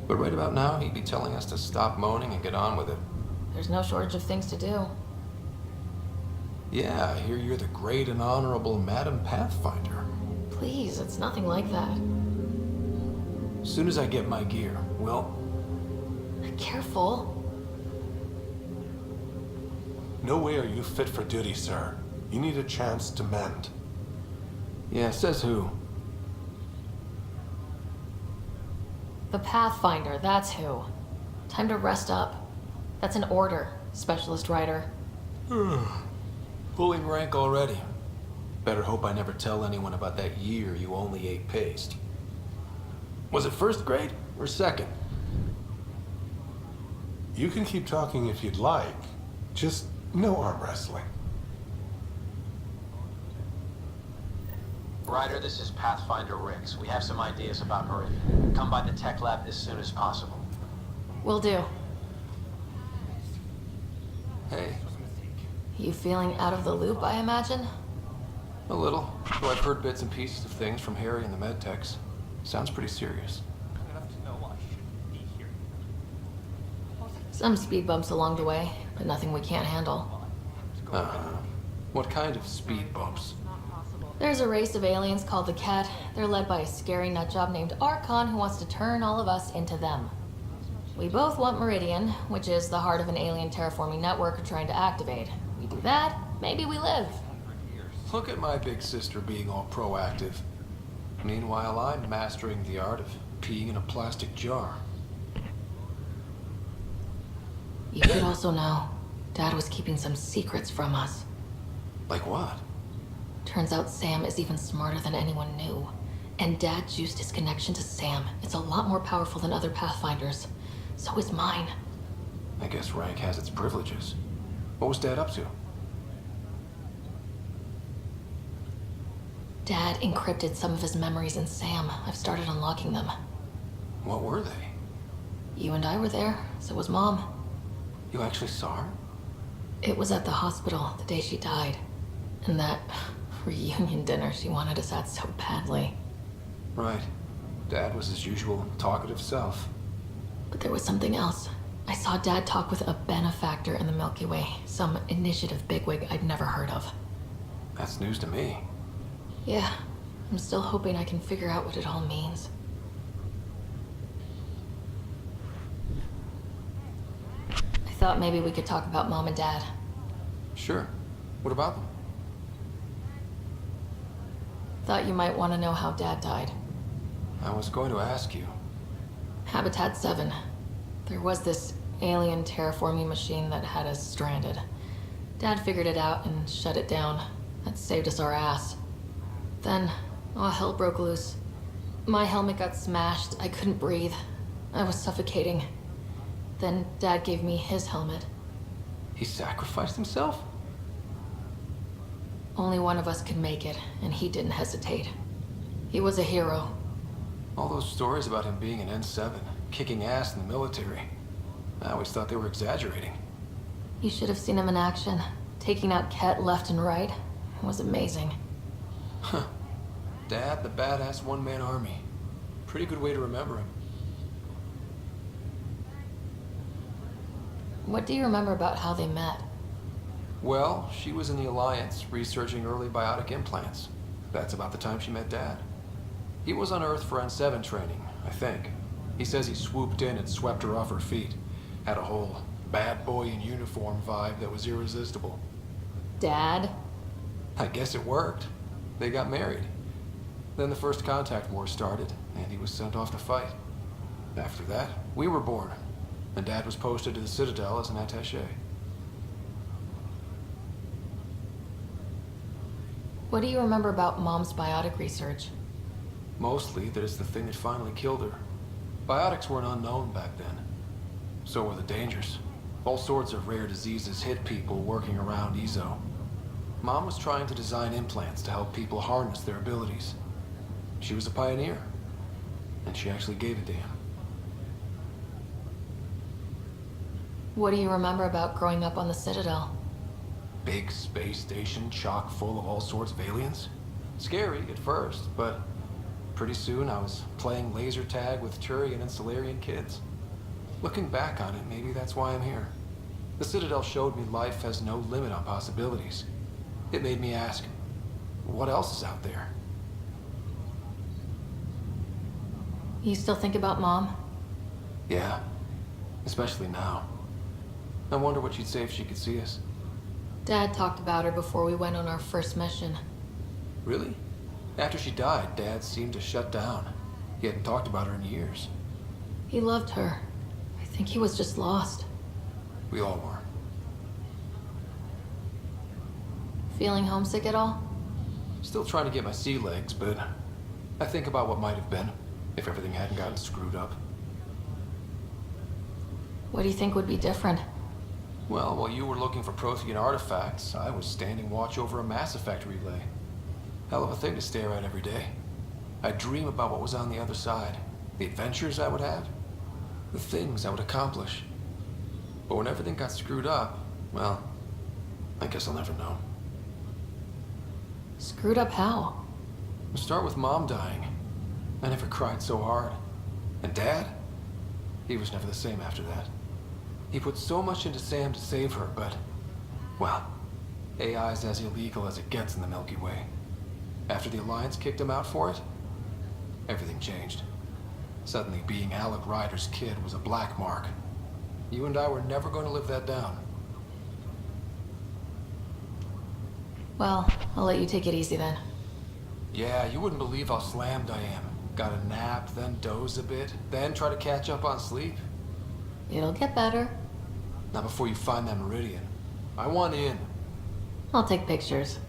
Speaker 1: But right about now, he'd be telling us to stop moaning and get on with it.
Speaker 12: There's no shortage of things to do.
Speaker 1: Yeah, I hear you're the great and honorable Madam Pathfinder.
Speaker 12: Please, it's nothing like that.
Speaker 1: As soon as I get my gear, well...
Speaker 12: Careful.
Speaker 13: No way are you fit for duty, sir. You need a chance to mend.
Speaker 1: Yeah, says who?
Speaker 12: The Pathfinder, that's who. Time to rest up. That's an order, Specialist Rider.
Speaker 1: Pulling rank already. Better hope I never tell anyone about that year you only ate paste. Was it first grade or second?
Speaker 13: You can keep talking if you'd like. Just no arm wrestling.
Speaker 19: Ryder, this is Pathfinder Rix. We have some ideas about Meridian. Come by the tech lab as soon as possible.
Speaker 12: Will do.
Speaker 1: Hey.
Speaker 12: You feeling out of the loop, I imagine?
Speaker 1: A little. Though I've heard bits and pieces of things from Harry and the medtechs. Sounds pretty serious.
Speaker 12: Some speed bumps along the way, but nothing we can't handle.
Speaker 1: What kind of speed bumps?
Speaker 12: There's a race of aliens called the Cat. They're led by a scary nutjob named Archon who wants to turn all of us into them. We both want Meridian, which is the heart of an alien terraforming network we're trying to activate. We do that, maybe we live.
Speaker 1: Look at my big sister being all proactive. Meanwhile, I'm mastering the art of peeing in a plastic jar.
Speaker 12: You could also know, Dad was keeping some secrets from us.
Speaker 1: Like what?
Speaker 12: Turns out Sam is even smarter than anyone knew. And Dad juiced his connection to Sam. It's a lot more powerful than other Pathfinders. So is mine.
Speaker 1: I guess rank has its privileges. What was Dad up to?
Speaker 12: Dad encrypted some of his memories in Sam. I've started unlocking them.
Speaker 1: What were they?
Speaker 12: You and I were there, so was Mom.
Speaker 1: You actually saw her?
Speaker 12: It was at the hospital the day she died. And that reunion dinner she wanted us at so badly.
Speaker 1: Right. Dad was his usual talkative self.
Speaker 12: But there was something else. I saw Dad talk with a benefactor in the Milky Way, some initiative bigwig I'd never heard of.
Speaker 1: That's news to me.
Speaker 12: Yeah, I'm still hoping I can figure out what it all means. I thought maybe we could talk about Mom and Dad.
Speaker 1: Sure. What about them?
Speaker 12: Thought you might want to know how Dad died.
Speaker 1: I was going to ask you.
Speaker 12: Habitat 7. There was this alien terraforming machine that had us stranded. Dad figured it out and shut it down. That saved us our ass. Then, all hell broke loose. My helmet got smashed. I couldn't breathe. I was suffocating. Then Dad gave me his helmet.
Speaker 1: He sacrificed himself?
Speaker 12: Only one of us could make it, and he didn't hesitate. He was a hero.
Speaker 1: All those stories about him being an N7, kicking ass in the military. I always thought they were exaggerating.
Speaker 12: You should have seen him in action. Taking out Ket left and right. It was amazing.
Speaker 1: Huh. Dad, the badass one-man army. Pretty good way to remember him.
Speaker 12: What do you remember about how they met?
Speaker 1: Well, she was in the Alliance, researching early biotic implants. That's about the time she met Dad. He was on Earth for N7 training, I think. He says he swooped in and swept her off her feet. Had a whole bad boy in uniform vibe that was irresistible.
Speaker 12: Dad?
Speaker 1: I guess it worked. They got married. Then the first contact war started, and he was sent off to fight. After that, we were born, and Dad was posted to the Citadel as an attaché.
Speaker 12: What do you remember about Mom's biotic research?
Speaker 1: Mostly that it's the thing that finally killed her. Biotics weren't unknown back then. So were the dangers. All sorts of rare diseases hit people working around EZO. Mom was trying to design implants to help people harness their abilities. She was a pioneer. And she actually gave a damn.
Speaker 12: What do you remember about growing up on the Citadel?
Speaker 1: Big space station chock full of all sorts of aliens. Scary at first, but pretty soon I was playing laser tag with Turian and Solarian kids. Looking back on it, maybe that's why I'm here. The Citadel showed me life has no limit on possibilities. It made me ask, what else is out there?
Speaker 12: You still think about Mom?
Speaker 1: Yeah, especially now. I wonder what she'd say if she could see us.
Speaker 12: Dad talked about her before we went on our first mission.
Speaker 1: Really? After she died, Dad seemed to shut down. He hadn't talked about her in years.
Speaker 12: He loved her. I think he was just lost.
Speaker 1: We all were.
Speaker 12: Feeling homesick at all?
Speaker 1: Still trying to get my sea legs, but I think about what might have been if everything hadn't gotten screwed up.
Speaker 12: What do you think would be different?
Speaker 1: Well, while you were looking for Prothean artifacts, I was standing watch over a Mass Effect relay. Hell of a thing to stare at every day. I dream about what was on the other side, the adventures I would have, the things I would accomplish. But when everything got screwed up, well, I guess I'll never know.
Speaker 12: Screwed up how?
Speaker 1: We'll start with Mom dying. I never cried so hard. And Dad? He was never the same after that. He put so much into Sam to save her, but, well, AI's as illegal as it gets in the Milky Way. After the Alliance kicked him out for it, everything changed. Suddenly being Alec Ryder's kid was a black mark. You and I were never going to live that down.
Speaker 12: Well, I'll let you take it easy then.
Speaker 1: Yeah, you wouldn't believe how slammed I am. Got a nap, then doze a bit, then try to catch up on sleep.
Speaker 12: It'll get better.
Speaker 1: Not before you find that Meridian. I want in.
Speaker 12: I'll take pictures.